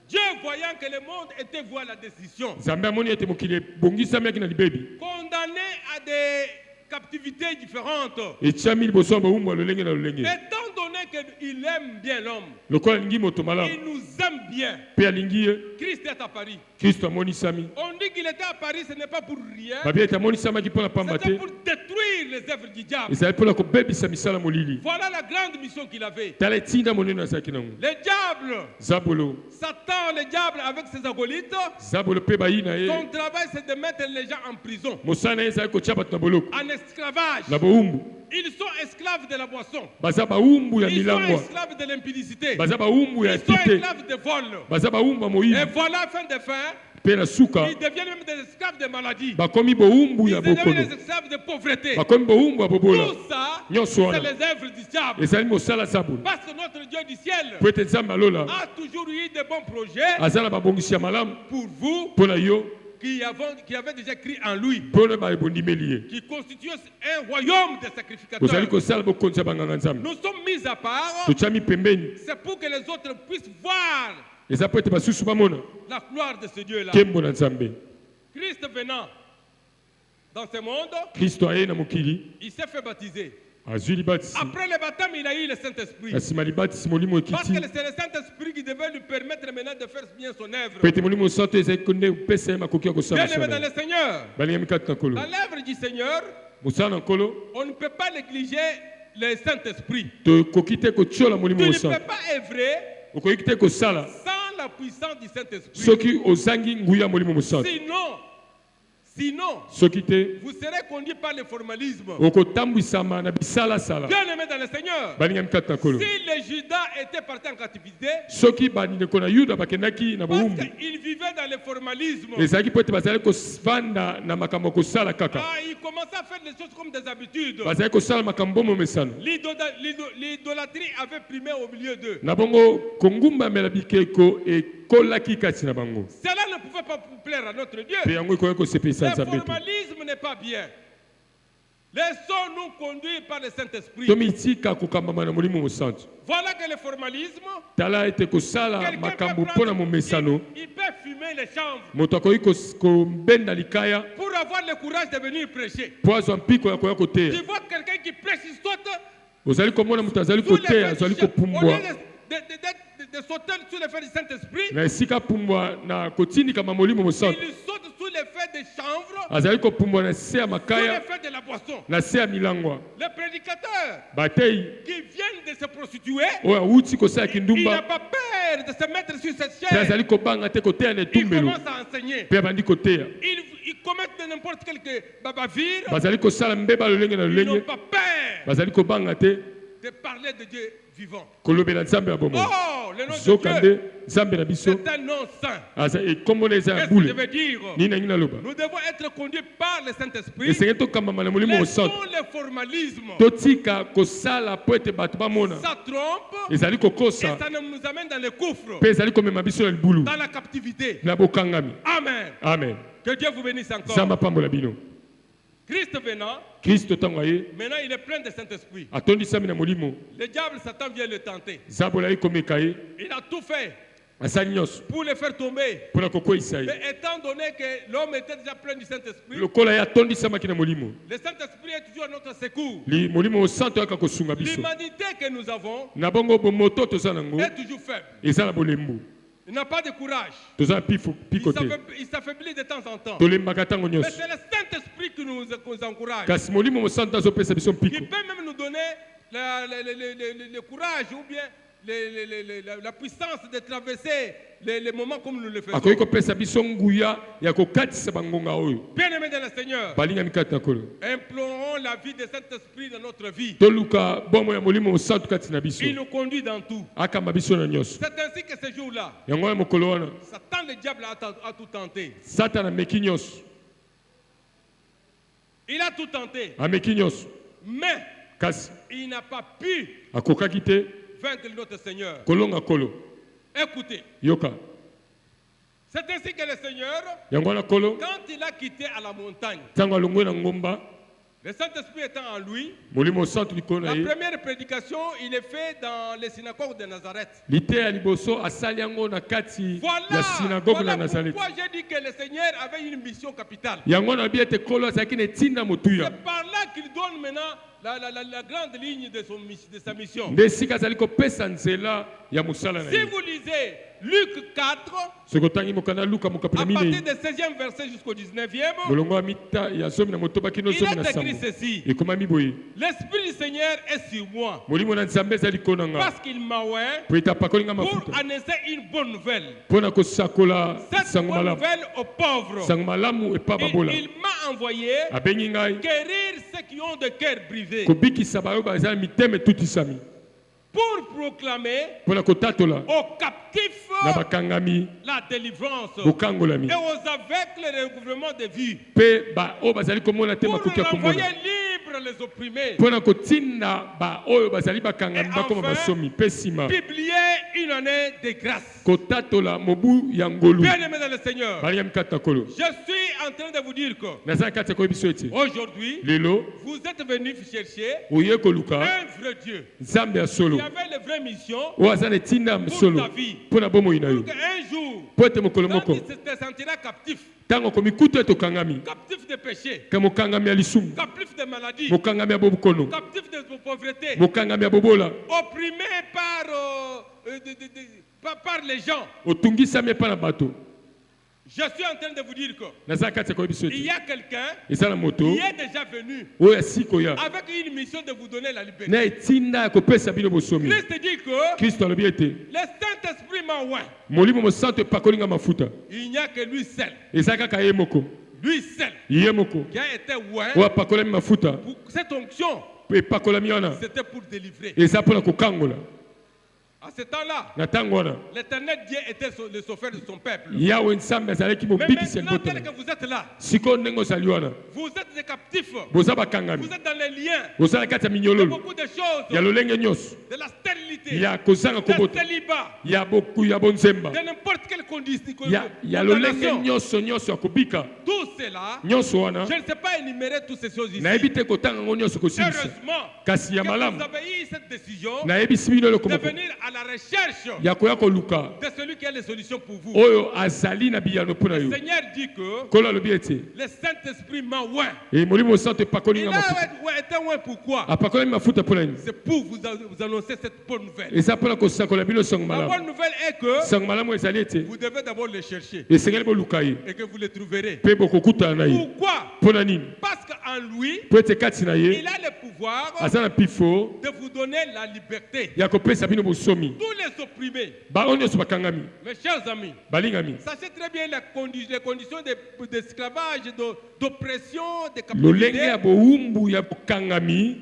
Dieu, voyant que le monde était voué à la destruction, nzambe amoni ete mokili ebongisamiaki na libebi condamné à des captivités différentes, etiami liboso ya bowumbu ya lolenge na lolenge étant donné qu'il aime bien l'homme, lokola alingi moto malamu il nous aime bien. mpe alingi ye Christ est à Paris. kristo amonisami On dit qu'il était à Paris, ce n'est pas pour rien. babi ete amonisamaki mpo na pamba te C'était pour détruire les œuvres du diable. ezali mpo na kobebisa misala molili Voilà la grande mission qu'il avait. tala etinda monene azalaki nango Le diable, zabolo Satan, le diable avec ses acolytes, zabolo mpe bayi na ye son travail c'est de mettre les gens en prison, mosala na ye ezali kotia bato na boloko en esclavage. na bowumbu Ils sont esclaves de la boisson. baza bawumbu ya Ils sont milangwa esclaves de l'impudicité. baza bawumbu ya Ils sont pite esclaves de vol. baza bawumbu ya Et moyibi voilà, fin de fin, mpe na suka ils deviennent même des esclaves de maladie. bakomi bowumbu Ils ya deviennent bokono des esclaves de pauvreté. bakomi bowumbu ya bobola Tout ça, nyonso c'est wana les œuvres du diable. ezali mosala zabolo Parce que notre Dieu du ciel po ete nzambe alola a toujours eu de bons projets aza na babongisi ya malamu pour vous mpo na yo qui avaient déjà cru en lui, mpo na ebondimeli ye qui constitue un royaume de sacrificateurs. kozali kosala bokonzi ya banganga nzambe Nous sommes mis à part, totiami pembeni c'est pour que les autres puissent voir eza po ete basusu bamona la gloire de ce Dieu-là. nkembo na nzambe Christ venant dans ce monde, kristo aye na mokili il s'est fait baptiser. azwi libatisi Après le baptême, il a eu le Saint-Esprit. na nsima libatisi molimo Parce ekiti que c'est le Saint-Esprit qui devait lui permettre maintenant de faire bien son œuvre. po ete molimo santo ezali nde kopesa ye makoki ya kosala Bien aimé dans mosala le Seigneur, balingami kati na nkolo dans l'œuvre du Seigneur, mosala na nkolo on ne peut pas négliger le Saint-Esprit. tokoki te kotiola Tu molimo ne mosantu peux pas œuvrer okoki te kosala sans la puissance du Saint-Esprit. soki ozangi nguya ya molimo mosantu Sinon, soki te vous serez conduit par le formalisme. okotambwisama na bisalasala Bien aimé dans le Seigneur, balingami kati na nkolo si les Judas étaient partis en captivité, soki bandeko na yuda bakendaki na parce bowumbu qu'ils vivaient dans le formalisme, ezalaki po ete bazali kovanda na makambo ya kosala kaka ils commençaient à faire des choses comme des habitudes. bazali kosala makambo bomomesano L'idolâtrie avait primé au milieu d'eux. na bongo kongumbamela bikeko ekolaki kati na bango Cela ne pouvait pas plaire à notre Dieu. mpe yango ekoki kosepelisa Le nzambe te formalisme n'est pas bien. Laissons-nous conduire par le Saint-Esprit. tomitika kokambama na molimo mosantu Voilà que le formalisme, tala ete kosala quelqu'un makambo peut mpo na prendre, momesano il peut fumer les chambres moto akoki kobenda likaya pour avoir le courage de venir prêcher. mpo azwa mpiko ya koya Tu koteya vois quelqu'un qui prêche, il saute ozali komona moto azali sous l'effet koteya du azali Saint- au kopumbwa lieu de sauter sous l'effet du Saint-Esprit, na esika pumbwa na kotindikama molimo mosantu il saute sous l'effet des chanvres, azali kopumbwa na se ya sous makaya l'effet de la boisson. na se ya milangwa Les prédicateurs batei qui viennent de se prostituer, oyo awuti kosala il n'a kindumba pas peur de se mettre sur cette mpe chaise. azali kobanga te koteya na Il etumbelo commence à enseigner. mpe abandi koteya Ils commettent de n'importe quel bavire. bazali kosala mbeba lolenge na Ils n'ont lolenge pas peur bazali kobanga te de de parler de Dieu vivant. kolobela nzambe ya bomoi Oh, le nom de zokande Dieu, nzambe na biso c'est un nom saint. aza ekombo na eza ya Qu'est-ce que je bule veux dire? nini nangi naloba Nous devons être conduits par le Saint-Esprit. esengeli tokambama na molimo Laissons mosantu le formalisme. totika kosala po ete bato bamona Ça trompe ezali et kokosa ça nous amène dans le gouffre, mpe ezali komema biso na libulu dans la captivité. na bokangami. Amen. Amen. Que Dieu vous bénisse encore. nzambe apambola bino. Christ venant, kristo ntango aye maintenant il est plein de Saint-Esprit. atondisami na molimo Le diable, Satan vient le tenter. nzambe aye komeka ye Il a tout fait asali nyonso pour le faire tomber. mpo na kokweyisa ye Mais étant donné que l'homme était déjà plein du Saint-Esprit, lokola ye atondisamaki na molimo le Saint-Esprit est toujours à notre secours. molimo mosantu ayaka kosunga biso L'humanité que nous avons na bongo bomoto toza nango est toujours faible. eza na bolembu Il n'a pas de courage. toza na piko te Il s'affaiblit de temps en temps. tolembaka ntango Mais nyonso c'est le Saint-Esprit qui nous encourage. kasi molimo mosantu azopesa biso Qui mpiko peut même nous donner le courage ou bien la puissance de traverser les moments comme nous le faisons. akoki kopesa biso nguya ya kokatisa bangonga oyo Bien-aimés dans le Seigneur, balingami kati na kolo implorons la vie de Saint-Esprit dans notre vie. toluka bomoi ya molimo mosantu kati na biso Il nous conduit dans tout. akamba biso na nyonso C'est ainsi que ce jour-là, yango wana mokolo wana Satan le diable a tout tenté. satana ameki nyonso Il a tout tenté, ameki nyonso mais kasi il n'a pas pu akokaki te vaincre notre Seigneur. kolonga kolo Écoutez, yoka c'est ainsi que le Seigneur, yango wana kolo quand il a quitté à la montagne, ntango alongwe na ngomba le Saint-Esprit étant en lui, molimo mosantu likolo na la ye première prédication, il est fait dans les synagogues de Nazareth. liteya ya liboso asali yango na kati Voilà, ya sinagoge na voilà nazareti pourquoi j'ai dit que le Seigneur avait une mission capitale. yango wana abi ete kolo azalaki na etinda motuya C'est par là qu'il donne maintenant la grande ligne de sa mission. nde esika azali kopesa nzela ya mosala na Si ye vous lisez Luc 4, soki otangi mokanda luka mokapela à partir minei du 16e verset jusqu'au 19e, molongo ya zomi na motoba kino il zomi est na écrit sambo ceci. ekomami boye L'Esprit du Seigneur est sur moi, molimo na nzambe eza likolo na nga parce qu'il m'a oint po ete apakoli nga pour mafuta annoncer une bonne nouvelle. mpo na kosakola Cette sango bonne malamu nouvelle aux pauvres. sango malamu epa babola Il m'a envoyé abengi ngai guérir ceux qui ont de cœur brisé, kobikisa bayo baza na mitema etutisami pour proclamer mpo na kotatola aux captifs na bakangami la délivrance bokangolami et aux aveugles le recouvrement de vue, mpe oyo bazali komona te pour makoki ya renvoyer komona libres les opprimés, mpo na kotinda oyo bazali bakangami Et bakoma enfin, basomi mpe nsima publier une année de grâce. kotatola mobu ya ngolu Bien-aimés dans le Seigneur, balingami kati na kolo je suis en train de vous dire que naza na kati ya koyebi biso ete aujourd'hui, lelo vous êtes venus chercher oye koluka un vrai Dieu nzambe ya solo qui avait les vraies missions oyo aza na etinda ya pour solo ta vie. mpo na bomoi na Pour yo qu'un jour, mpo ete mokolo quand moko il te sentira captif, ntango komikuta ete okangami captif de péché, ke mokangami ya lisumu captif de maladie, mokangami ya bokono captif de pauvreté, mokangami ya bobola opprimé par les gens. otungisami epa na bato Je suis en train de vous dire que naza na kati ya koyebi biso il y ete a quelqu'un eza na moto qui est déjà venu oyo asili koya avec une mission de vous donner la liberté. na etinda ya kopesa bino bosomi Christ dit que kristo alobi ete le Saint-Esprit m'a oint. molimo mosantu epakoli nga mafuta Il n'y a que lui seul, eza kaka ye moko lui seul, ye moko qui a été oint. oyo apakolami mafuta Pour cette onction, epakolami wana c'était pour délivrer. eza mpo na kokangola À ce temps-là, na ntango wana l'éternel Dieu était le sauveur de son peuple. yawe nzambe azalaki Mais mobikisi ya maintenant, libota tel que vous êtes là, sikoyo ndenge ozali wana vous êtes des captifs, boza vous bakangami êtes dans les liens boza na kati ya de minyololo beaucoup de choses, ya lolenge nyonso de la stérilité, ya kozanga de kobota célibat, ya bonzemba de n'importe quelle condition. ya lolenge condamnation. nyonso ya kobika Tout cela, nyonso wana je ne sais pas énumérer toutes ces choses ici. nayebi te kotanga yango nyonso kosilisa Heureusement kasi ya que malamu vous avez eu cette décision nayebisi bino eloko de moko venir à la recherche ya koya koluka de celui qui a les solutions pour vous. oyo azali na biyano mpo na Le yo Seigneur dit que kolo alobi ete le Saint-Esprit m'a oint. e molimo mosantu epakoli Il nga mafuta a été oint pourquoi? apakolami mafuta mpo na nini C'est pour vous annoncer cette bonne nouvelle. eza mpo na kosakola bino sango La malamu bonne nouvelle est que sango malamu ezali ete vous devez d'abord le chercher esengeli boluka ye et que vous le trouverez. mpe bokokutana na ye Pourquoi? mpo na nini Parce qu'en lui, mpo ete kati na ye il a le pouvoir aza na pifo de vous donner la liberté. ya kopesa bino bosomi Tous les opprimés, bango nyonso bakangami mes chers amis, balingami sachez très bien les conditions d'esclavage, d'oppression, de lolenge ya captivité. bowumbu ya bokangami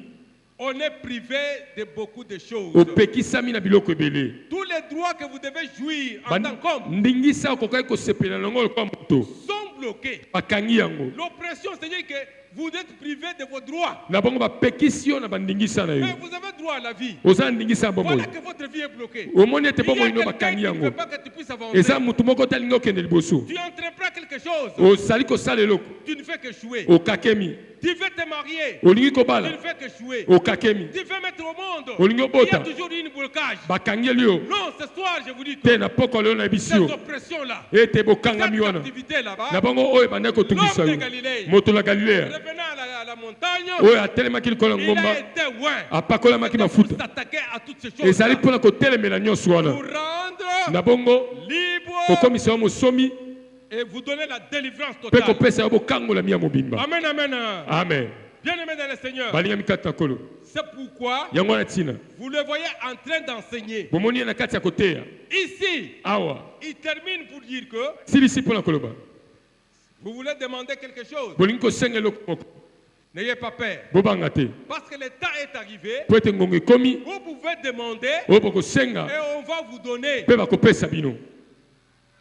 On est privé de beaucoup de choses. opekisami na biloko ebele. Tous les droits que vous devez jouir en tant qu'homme ndingisa okokai kosepela nango lokola moto sont bloqués. bakangi yango. L'oppression, c'est-à-dire que vous êtes privé de vos droits. Na bango bapekisi yo na bandingisa na yo. Mais vous avez droit à la vie. oza ndingisa bomoi. Voilà que votre vie est bloquée. omoni ete Il y a bomoi no quelqu'un bakangi qui ne yango. veut pas que tu puisses avancer. eza motu moko talingi okende liboso. Tu entreprends quelque chose. osali kosala eloko Tu ne fais que échouer. okakemi. Tu veux te marier. olingi Tu ne kobala fais que échouer. okakemi. Tu veux mettre au monde. olingi Il y a obota toujours une blocage. bakangeli yo. Non, ce soir, je vous dis te que na poko leo na ebisi cette yo oppression-là, ete bokangami cette wana activité là-bas, na bango oyo ebandaki kotungisa l'homme de yo. Galilée, moto la galilea revenant à la montagne, oyo atelemaki likolo ya il a ngomba été loin. apakolamaki Pour mafuta s'attaquer à toutes ces ezali choses mpona kotelemela nyonso pour wana rendre na bongo libre kokomisa yo mosomi et vous donner la délivrance mpe totale. kopesa yo bokangola ya mobimba. Amen, amen. Amen. Bien-aimé dans le Seigneur, balinga mikati na nkolo c'est pourquoi yango wana ntina vous le voyez en train d'enseigner. bomoni ye na kati ya koteya Ici, awa il termine pour dire que silisi mpona koloba vous voulez demander quelque chose. bolingi kosenga eloko moko N'ayez pas peur. bobanga te Parce que le temps est arrivé. po ete ngongo ekomi Vous pouvez demander oyo bokosenga et on va vous donner. mpe bakopesa bino.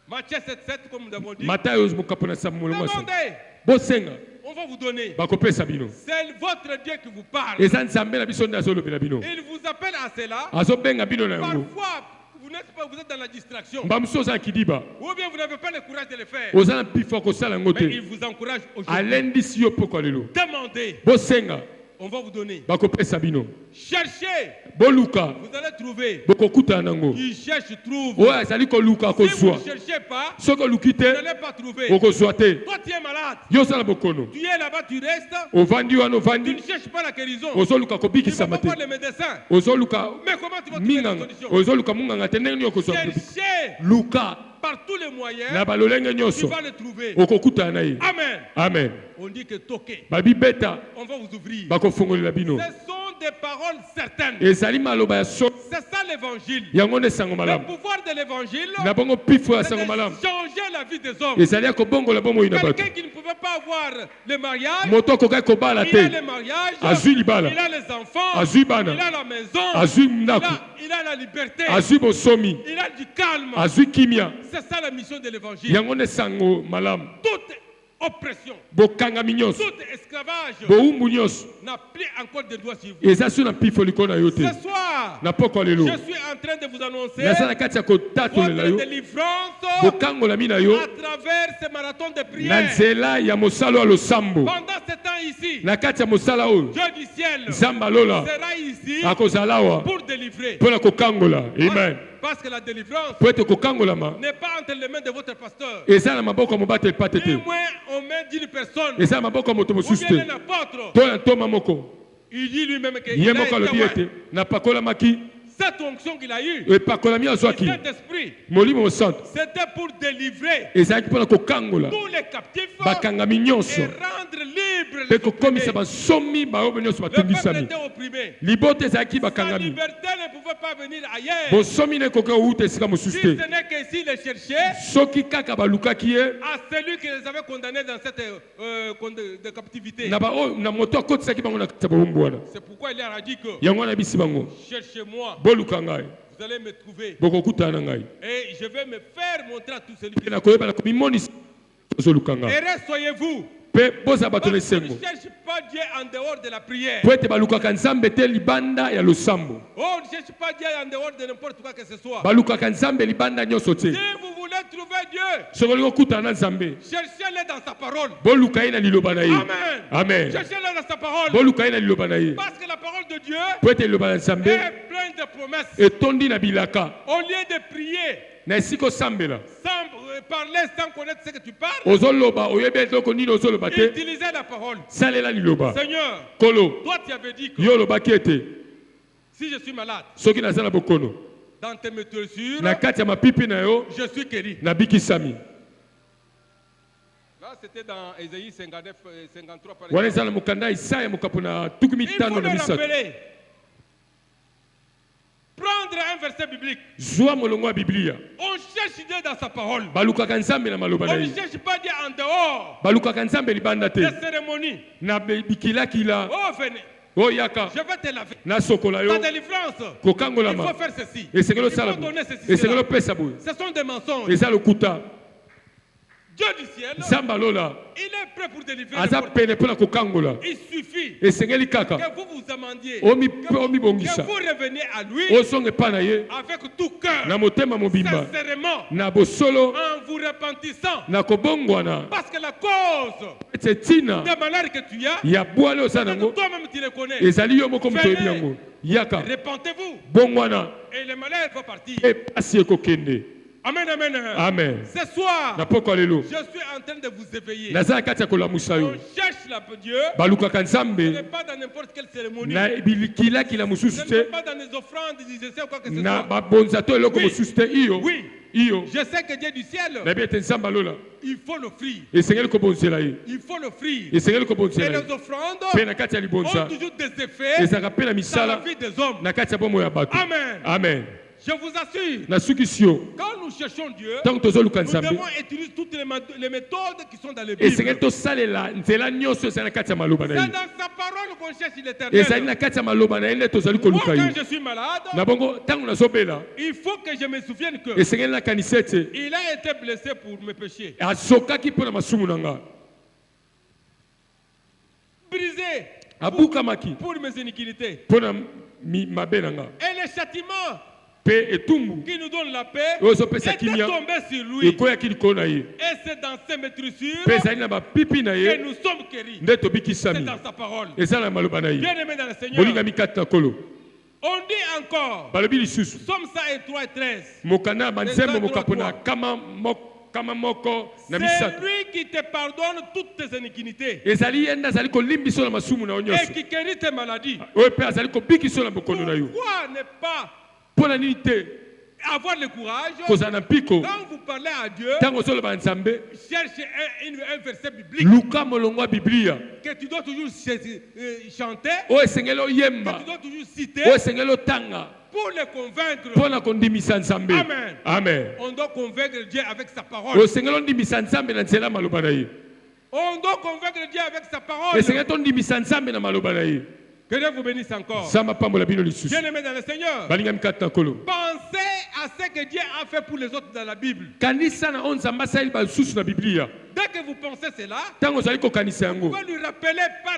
Matthieu 7,7, comme nous avons dit. matayo mokapo na saba molongo ya saba. Demandez, bosenga on va vous donner. bakopesa bino. C'est votre Dieu qui vous parle. eza nzambe na biso nde azolobela bino Il vous appelle à cela. azobenga bino na yango. Parfois, vous n'êtes pas, vous êtes dans la distraction. mba mosusu oza na kidiba Ou bien vous n'avez pas le courage de le faire. oza na mpifo ya kosala yango Mais te il vous encourage aujourd'hui. alendisi yo poko lelo. Demandez, bosenga on va vous donner. bakopesa bino. Cherchez, boluka vous allez trouver. bokokutana nango. Qui cherche, trouve. oyo azali koluka Si vous akozwa ne cherchez pas, soki oluki vous te n'allez pas trouver. okozwa te. Toi, tu es malade. yo osala bokono Tu es là-bas, tu restes. ovandi wana Tu ovandi ne cherches pas la guérison. ozoluka Tu ne vas kobikisama pas te voir les médecins. ozoluka Mais comment tu vas trouver la minganga solution? ozoluka munganga te ndenge nini okozwa Cherchez luka par tous les moyens. na balolenge Tu nyonso vas le trouver. okokutana na ye. Amen. amen. On dit que toquez. babibeta On va vous ouvrir. bakofongolela bino. Ce sont des paroles certaines. ezali maloba ya so C'est ça l'évangile. yango nde sango Le malamu pouvoir de l'évangile, na bongo pifo ya c'est sango de malamu changer la vie des hommes. ezali ya kobongola bomoi na bato. Quelqu'un qui ne pouvait pas avoir le mariage, moto akokaki kobala il a te le mariage, azwi libala il a les enfants, azwi bana il a la maison, azwi ndako il a la liberté, azwi bosomi il a du calme. azwi kimia. C'est ça la mission de l'évangile. yango nde sango malamu. Toute oppression, bokangami nyonso tout esclavage bowumbu nyonso n'a plus encore de droit sur vous. eza so na pifo likolo na yo te. Ce soir, na poko lelo je suis en train de vous annoncer naza na kati ya kotatolela votre yo délivrance bokangola mi na yo à travers ce marathon de na prière. nzela ya mosala ya losambo. Pendant ce temps ici, na kati ya mosala oyo Dieu du ciel nzambe alola sera ici akozala awa pour délivrer. mpo na kokangola. amen. Parce que la délivrance po ete kokangolama n'est pas entre les mains de votre pasteur. eza na maboko ya mobateli pate te Ni moins aux mains d'une personne eza na maboko ya moto ou mosusu bien te d'un apôtre. to ya ntoma moko Il dit lui-même qu'il ye a moko été alobi loin. ete napakolamaki Cette onction qu'il a eue, epakolami le azwaki Saint-Esprit, molimo mosantu c'était pour délivrer ezalaki mpo na kokangola tous les captifs bakangami nyonso et rendre libres mpe les kokomisa opprimés. basomi baoyo nyonso Le peuple batungisami. était opprimé. libota ezalaki Sa bakangami liberté ne pouvait pas venir ailleurs. bosomi na ekoki kouta esika Si mosusu ce te n'est qu'ici les chercher soki kaka balukaki ye à celui qui les avait condamnés dans cette de captivité. na baoyo na moto akotisaki bango na kati ya bowumbu wana. C'est pourquoi il leur a dit que yango wana yebisi bango cherchez-moi, boluka ngai vous allez me trouver. bokokutana na ngai Et je vais me faire montrer à tous celui mpe qui... nakoyeba na komimonisa ozoluka ngai Heureux soyez-vous. mpe boza bato na Parce que esengo ne cherche pas Dieu en dehors de la prière. po ete balukaka nzambe te libanda ya losambo. Oh, ne cherche pas Dieu en dehors de n'importe quoi que ce soit. balukaka nzambe libanda nyonso te. Si vous voulez trouver Dieu, soki olingi okutana na nzambe cherchez-le dans sa parole. boluka ye na liloba na ye. Amen. amen. Cherchez-le dans sa parole. boluka ye na liloba na ye Parce que la parole de Dieu po ete liloba na nzambe est pleine de promesses. etondi na bilaka Au lieu de prier, na esika osambela sans parler, sans connaître ce que tu parles, ozoloba oyebi eloko nini ozoloba te utilisez la parole. salela liloba. Seigneur, kolo toi tu avais dit que yo olobaki ete si je suis malade, soki naza na bokono dans tes mesures, na kati ya mapipi na yo je suis guéri. nabikisami. Là, c'était dans Ésaïe 59, 53 par wana exemple. eza na mokanda ya isaya mokapo na tuku Il faut mitano le na misato. rappeler. Prendre un verset biblique. zwa molongo ya biblia On cherche Dieu dans sa parole. balukaka nzambe na maloba na On ne ye cherche pas Dieu en dehors balukaka nzambe libanda te des cérémonies. na bikilakila Oh, venez. Oh yaka. Je vais te laver. Na sokola yo. Ta délivrance. Kokangola Il ma. faut faire ceci. Et c'est que le Il faut salabu. donner ceci. Et c'est que cela. le pesa boy. Ce sont des mensonges. Et ça le kuta. Dieu du ciel, Samba lola. il est prêt pour délivrer. Aza pene pona kokangola. Il suffit Et c'est que kaka. que vous vous amandiez. Omi Que bongisa. vous reveniez à lui Osonge pana ye. avec tout cœur. Na motema mobimba. Sincèrement. Na bosolo. En vous repentissant. Na kobongwana. Parce que la cause C'est tina. des malheurs que tu as, Ya boale osanango. toi-même tu le connais. Ezali yo moko mtoyebi yango. Yaka. Repentez-vous. Bongwana. Et le malheur va partir. Et pasi ekokende. Amen, amen. Amen. Ce soir, Na poko alelo. je suis en train de vous éveiller. Naza kati ya kolamusa On yo. cherche Dieu. Balukaka Ce n'est nzambe. pas dans n'importe quelle cérémonie. Na bilikila kila Ce mususu n'est te. pas dans les offrandes, des essais ou quoi que ce Na soit. babonza to eloko Oui. mosusu te iyo. Oui. Iyo. Je sais que Dieu du ciel, Na bi ete nzambe alola. il faut l'offrir. Esengeli kobonzela ye. Il faut l'offrir. Esengeli Et kobonzela ye. les offrandes Mpe na kati ya ont libonza. toujours des effets Ezalaka mpe na dans la misala vie des hommes. na kati ya bomoi ya bato. Amen. Amen. Je vous assure, Na sukisi yo. quand nous cherchons Dieu, Ntango tozoluka nous nzambe. devons utiliser toutes les méthodes qui sont dans les Bibles. Esengeli tosalela nzela nyonso ezali na kati ya maloba na C'est ye. dans sa parole qu'on cherche Ezali l'éternel. na kati ya maloba na ye nde tozali Moi, koluka quand ye. je suis malade, Na bongo ntango nazobela. il faut que je me souvienne que Esengeli nakanisa ete il a été blessé pour mes péchés. azokaki mpo na masumu na nga. Brisé Abukamaki pour mes iniquités. mpo na mabe na nga. Et le châtiment Mpe etumbu qui nous donne la paix oyo ezopesa était kimia tombé sur lui. ekweyaki likolo na ye. Et c'est dans ces maîtrissures Mpe ezali na bapipi na que ye nous sommes guéris. nde C'est tobikisami. dans sa parole. Eza na maloba na ye. Bien aimé dans le Seigneur. Bolingami kati na kolo. On dit encore, Balobi lisusu. Somme 103 et 13. Mokanda banzembo mokapona kama moko na C'est misato. lui qui te pardonne toutes tes iniquités Ezali ye nde azali kolimbiso na masumu na yo et nyonso. qui guérit tes maladies. Oyo mpe azali kobikiso na bokono na yo. Pourquoi ne pas Mpo na nini te avoir le courage kozala na mpiko quand vous parlez à Dieu, ntango ozoloba na nzambe cherchez un verset biblique luka molongo ya biblia que tu dois toujours chanter, oyo esengeli que oyemba tu dois toujours citer oyo esengeli otanga pour le convaincre. mpo na kondimisa nzambe. Amen. Amen. On doit convaincre Dieu avec sa parole. oyo esengeli ondimisa nzambe na nzela ya maloba na ye. On doit convaincre Dieu avec sa parole. esengeli tondimisa nzambe na maloba na ye. Que Dieu vous bénisse encore. nzambe apambola bino lisusu. Bien aimé dans le Seigneur, balingami kati na kolo. pensez à ce que Dieu a fait pour les autres dans la Bible. kanisa na oyo nzambe asaleli basusu na biblia. Dès que vous pensez cela, ntango ozali kokanisa vous yango pouvez lui rappeler par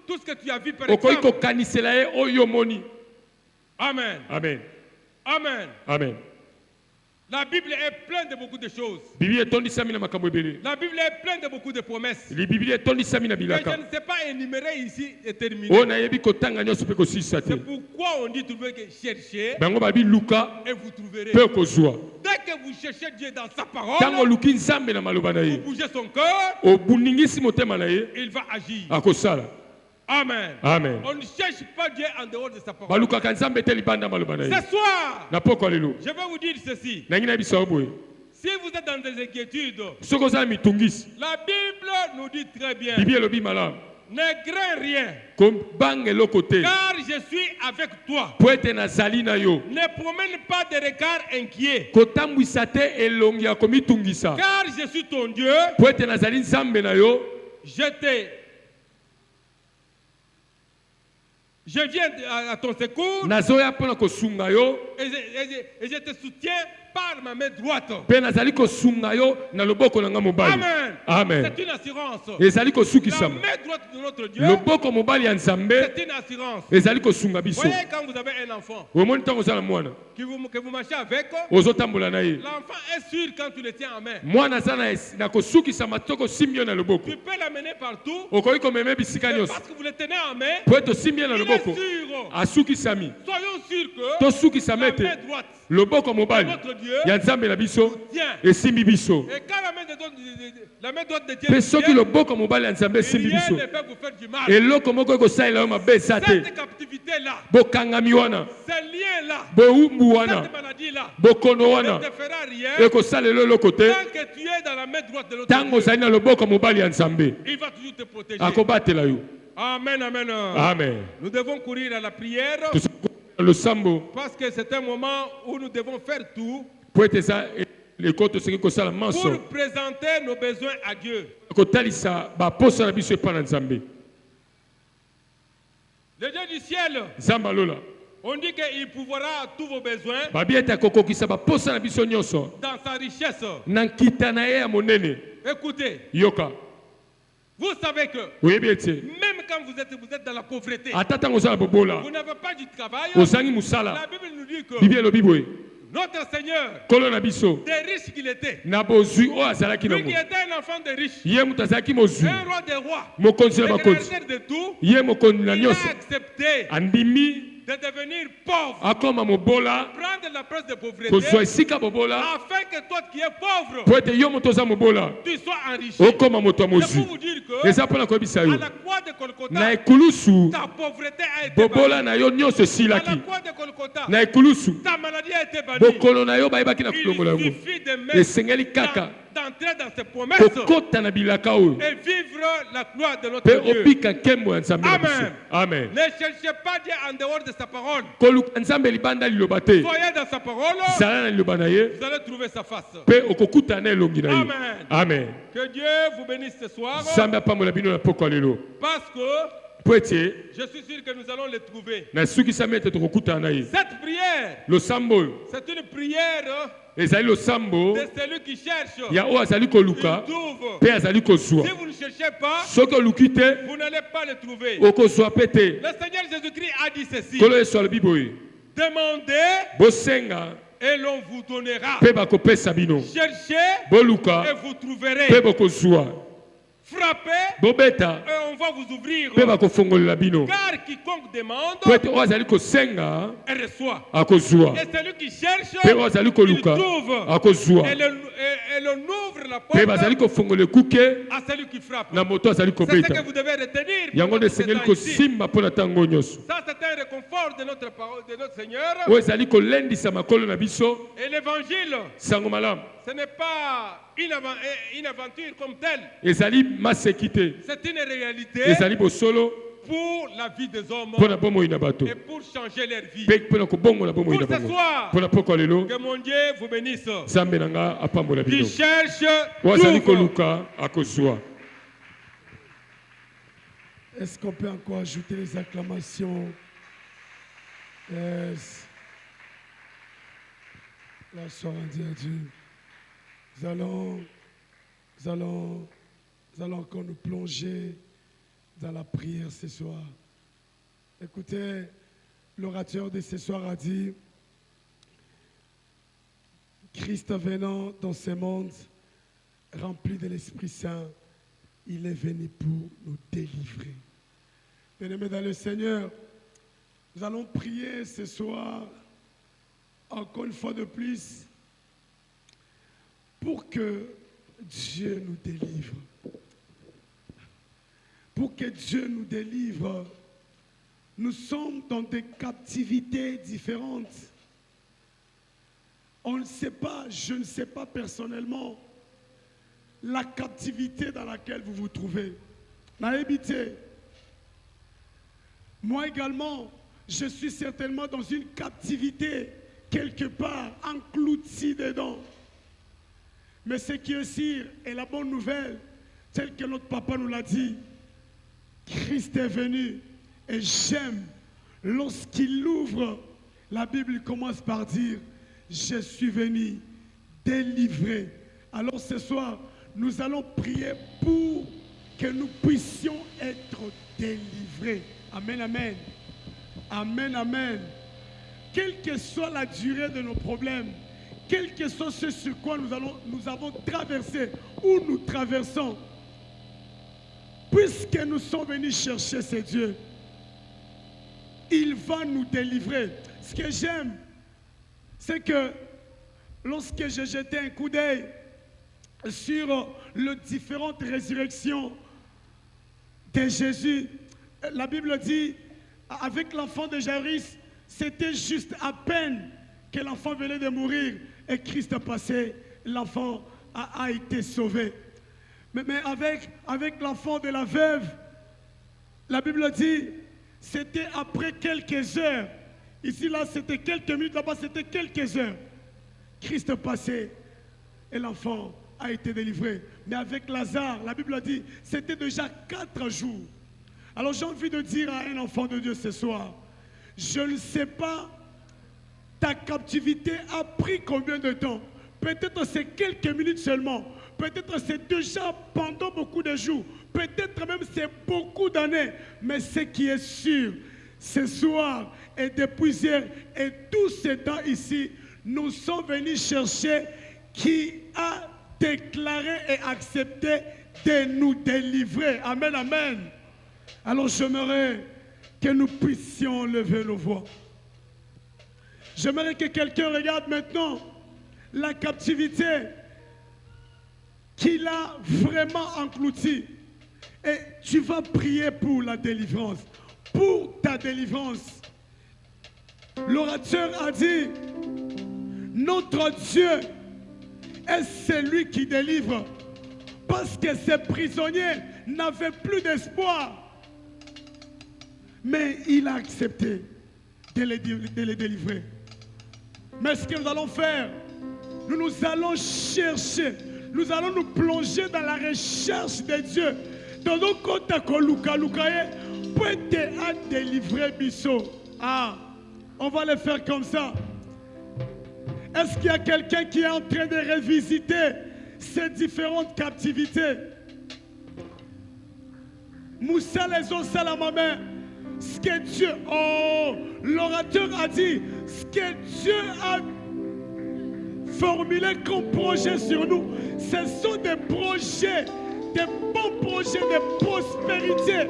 tout ce que tu as vu par okoki exemple. kokanisela ye oyo omoni. Amen. Amen. Amen. Amen. La Bible est pleine de beaucoup de choses. biblia etondisami na makambo ebele. La Bible est pleine de beaucoup de promesses. biblia etondisami na Que je bilaka ne sais pas énumérer ici et terminer. oyo nayebi kotanga nyonso mpe kosilisa te. C'est pourquoi on dit toujours que cherchez bango babi luka et vous trouverez. mpe okozwa. Dès que vous cherchez Dieu dans sa parole, ntango oluki nzambe na maloba na vous ye bougez son cœur, obuningisi motema na ye il va agir. akosala. Amen. Amen. On ne cherche pas Dieu en dehors de sa parole. balukaka nzambe te libanda maloba na ye. Ce soir, na poko alelo je vais vous dire ceci. nangi nayebisa yo boye Si vous êtes dans des inquiétudes, soki ozala mitungisi la Bible nous dit très bien, biblia elobi malamu ne crains rien, kobanga eloko te car je suis avec toi. po ete nazali na yo. Ne promène pas de regard inquiet, kotambwisa te elongi ya komitungisa car je suis ton Dieu. po ete nazali nzambe na yo. Je viens à ton secours nazoya mpo na kosunga yo et je te soutiens par ma main droite. mpe nazali kosunga yo na loboko na nga mobali. Amen. Amen. C'est une assurance. ezali La kosukisama main droite de notre Dieu, loboko mobali ya nzambe c'est une assurance. ezali kosunga biso. Voyez, quand vous avez un enfant omoni ntango ozala mwana que vous marchez avec, ozotambola na ye l'enfant est sûr quand tu le tiens en main. mwana aza na kosukisama to kosimbi yo na loboko. Tu peux l'amener partout, okoki komema bisika mais nyonso parce que vous le tenez en main, po ete osimbi ye na il est loboko sûr. asukisami. Soyons sûrs que tosukisama la ete main droite loboko de mobali notre Dieu ya nzambe na biso tient. esimbi biso. Et quand la main droite de Dieu mpe le soki tient, loboko mobali ya nzambe esimbi rien biso ne peut vous faire du mal. eloko moko ekosalela yo mabe eza te. Cette captivité-là, bokangami wana ce lien-là, bowumbu wana cette maladie-là, bokono ne wana te fera rien ekosalela eloko te tant que tu es dans la main droite de l'autre ntango Dieu. ozali na loboko mobali ya nzambe Il va toujours te protéger. akobatela yo. Amen, amen. Amen. Nous devons courir à la prière losambo parce que c'est un moment où nous devons faire tout po ete eza lekolo tosengi kosala manso pour présenter nos besoins à Dieu. kotalisa baposa na biso epai na nzambe. Le Dieu du ciel, Zambalola. on dit qu'il pourvoira à tous vos besoins Babieta kokokisa ba posa na biso nyonso. dans sa richesse. Nankita na ye ya monene. Écoutez, Yoka. vous savez que Oyebi ete. même quand vous êtes dans la pauvreté, Atata ngozala bobola. vous n'avez pas du travail, Ozangi la musala. Bible nous dit que Bibi elobi boye. notre Seigneur, Kolo na biso. des riches qu'il était, Na bozwi o azalaki na lui qui mo. était un enfant de riches, Ye mutu azalaki mozwi. un roi des rois, Mokonzi na le bakonzi. créateur de tout, Ye mokonzi na il a nyonso. accepté Andimi de devenir pauvre, akoma mobola. prendre la place de pauvreté, Kozwa esika bobola. afin que toi qui es pauvre, Po ete yo moto oza mobola. tu sois enrichi. Okoma moto ya C'est pour mozwi. vous dire que Eza mpona koyebisa à yo. la croix de Golgotha, Na ekulusu. ta pauvreté a été Bobola bannie. na yo nyonso À la esilaki. croix de Golgotha, Na ekulusu. ta maladie a été bannie. Bokolo na yo bayebaki na Il kulongola yango. suffit de Esengeli mettre kaka d'entrer dans ces promesses kokota na bilaka oyo et vivre la gloire de notre mpe Dieu. obika nkembo ya nzambe na Amen. biso. Amen. Ne cherchez pas Dieu en dehors de sa parole. Koluka nzambe libanda liloba te. Soyez dans sa parole, Zala na liloba na ye vous allez trouver sa face. mpe okokuta na elongi na ye. Amen. Amen. Que Dieu vous bénisse ce soir, Nzambe apambola bino na poko ya lelo parce que po ete je suis sûr que nous allons le trouver. na sukisami ete tokokutana na ye. Cette prière, Losambo oyo c'est une prière ezali losambo de celui qui cherche. ya oyo azali Il koluka trouve. mpe azali kozwa. Si vous ne cherchez pas, Soki oluki te vous n'allez pas le trouver. okozwa mpe te. Le Seigneur Jésus-Christ a dit ceci. Kolo yesu alobi boye Demandez bosenga et l'on vous donnera. mpe bakopesa bino. Cherchez Boluka et vous trouverez. mpe bokozwa. Frappez Bobeta et on va vous ouvrir. mpe bakofongolela bino. Car quiconque demande Po ete oyo azali kosenga et reçoit. akozwa. Et celui qui cherche, Mpe oyo azali il koluka trouve. akozwa. Et l'on ouvre la Mpe bazali porte kofongola ekuke à celui qui frappe. na moto azali C'est ce kobeta. que vous devez retenir. Yango nde pendant ce esengeli temps ici. kosimba mpo na ntango nyonso. Ça, c'est un réconfort de notre parole, de notre Seigneur. Oyo ezali kolendisa makolo na biso. Et l'évangile, Sango malamu ce n'est pas une aventure comme telle. ezali maseki te. C'est une réalité Ezali bosolo pour la vie des hommes mpo na bomoi na bato. et pour changer leur vie. Mpe mpo na kobongola bomoi na Pour ce bango. soir, Mpo na poko ya lelo que mon Dieu vous bénisse. nzambe na nga apambola Qui bino. cherche, Oyo azali trouve. koluka akozwa. Est-ce qu'on peut encore ajouter les acclamations? Yes. La soirée à Dieu. Nous allons encore nous plonger dans la prière ce soir. Écoutez, l'orateur de ce soir a dit, Christ venant dans ce monde, rempli de l'Esprit Saint, il est venu pour nous délivrer. Bien-aimés dans le Seigneur, nous allons prier ce soir, encore une fois de plus, pour que Dieu nous délivre. Pour que Dieu nous délivre, nous sommes dans des captivités différentes. On ne sait pas, je ne sais pas personnellement, la captivité dans laquelle vous vous trouvez. Naïbité. Moi également, je suis certainement dans une captivité, quelque part, englouti dedans. Mais ce qui est sûr, et la bonne nouvelle, telle que notre papa nous l'a dit, Christ est venu, et j'aime, lorsqu'il ouvre, la Bible commence par dire, je suis venu délivrer. Alors ce soir, nous allons prier pour que nous puissions être délivrés. Amen, amen. Amen, amen. Quelle que soit la durée de nos problèmes, quel que soit ce sur quoi nous avons traversé ou nous traversons, puisque nous sommes venus chercher ce Dieu, il va nous délivrer. Ce que j'aime, c'est que lorsque j'ai jeté un coup d'œil sur les différentes résurrections de Jésus, la Bible dit, avec l'enfant de Jairus, c'était juste à peine que l'enfant venait de mourir et Christ a passé, l'enfant a été sauvé. Mais avec l'enfant de la veuve, la Bible dit, c'était après quelques heures. Ici, là, c'était quelques minutes, là-bas, c'était quelques heures. Christ est passé et l'enfant a été délivré. Mais avec Lazare, la Bible dit, c'était déjà 4 jours. Alors j'ai envie de dire à un enfant de Dieu ce soir, je ne sais pas ta captivité a pris combien de temps. Peut-être c'est quelques minutes seulement. Peut-être c'est déjà pendant beaucoup de jours. Peut-être même c'est beaucoup d'années. Mais ce qui est sûr, ce soir et depuis hier et tout ce temps ici, nous sommes venus chercher qui a déclaré et accepté de nous délivrer. Amen, amen. Alors j'aimerais que nous puissions lever nos voix. J'aimerais que quelqu'un regarde maintenant la captivité qu'il a vraiment engloutie. Et tu vas prier pour la délivrance, pour ta délivrance. L'orateur a dit, notre Dieu est celui qui délivre, parce que ces prisonniers n'avaient plus d'espoir. Mais il a accepté de les délivrer. Mais ce que nous allons faire, nous allons chercher, nous allons nous plonger dans la recherche de Dieu. Dans nos comptes à Kolukaye, pour te délivrer Bisso. Ah, on va le faire comme ça. Est-ce qu'il y a quelqu'un qui est en train de revisiter ces différentes captivités? Moussa les os à la main. Ce que Dieu, l'orateur a dit, ce que Dieu a formulé comme projet sur nous, ce sont des projets, des bons projets de prospérité.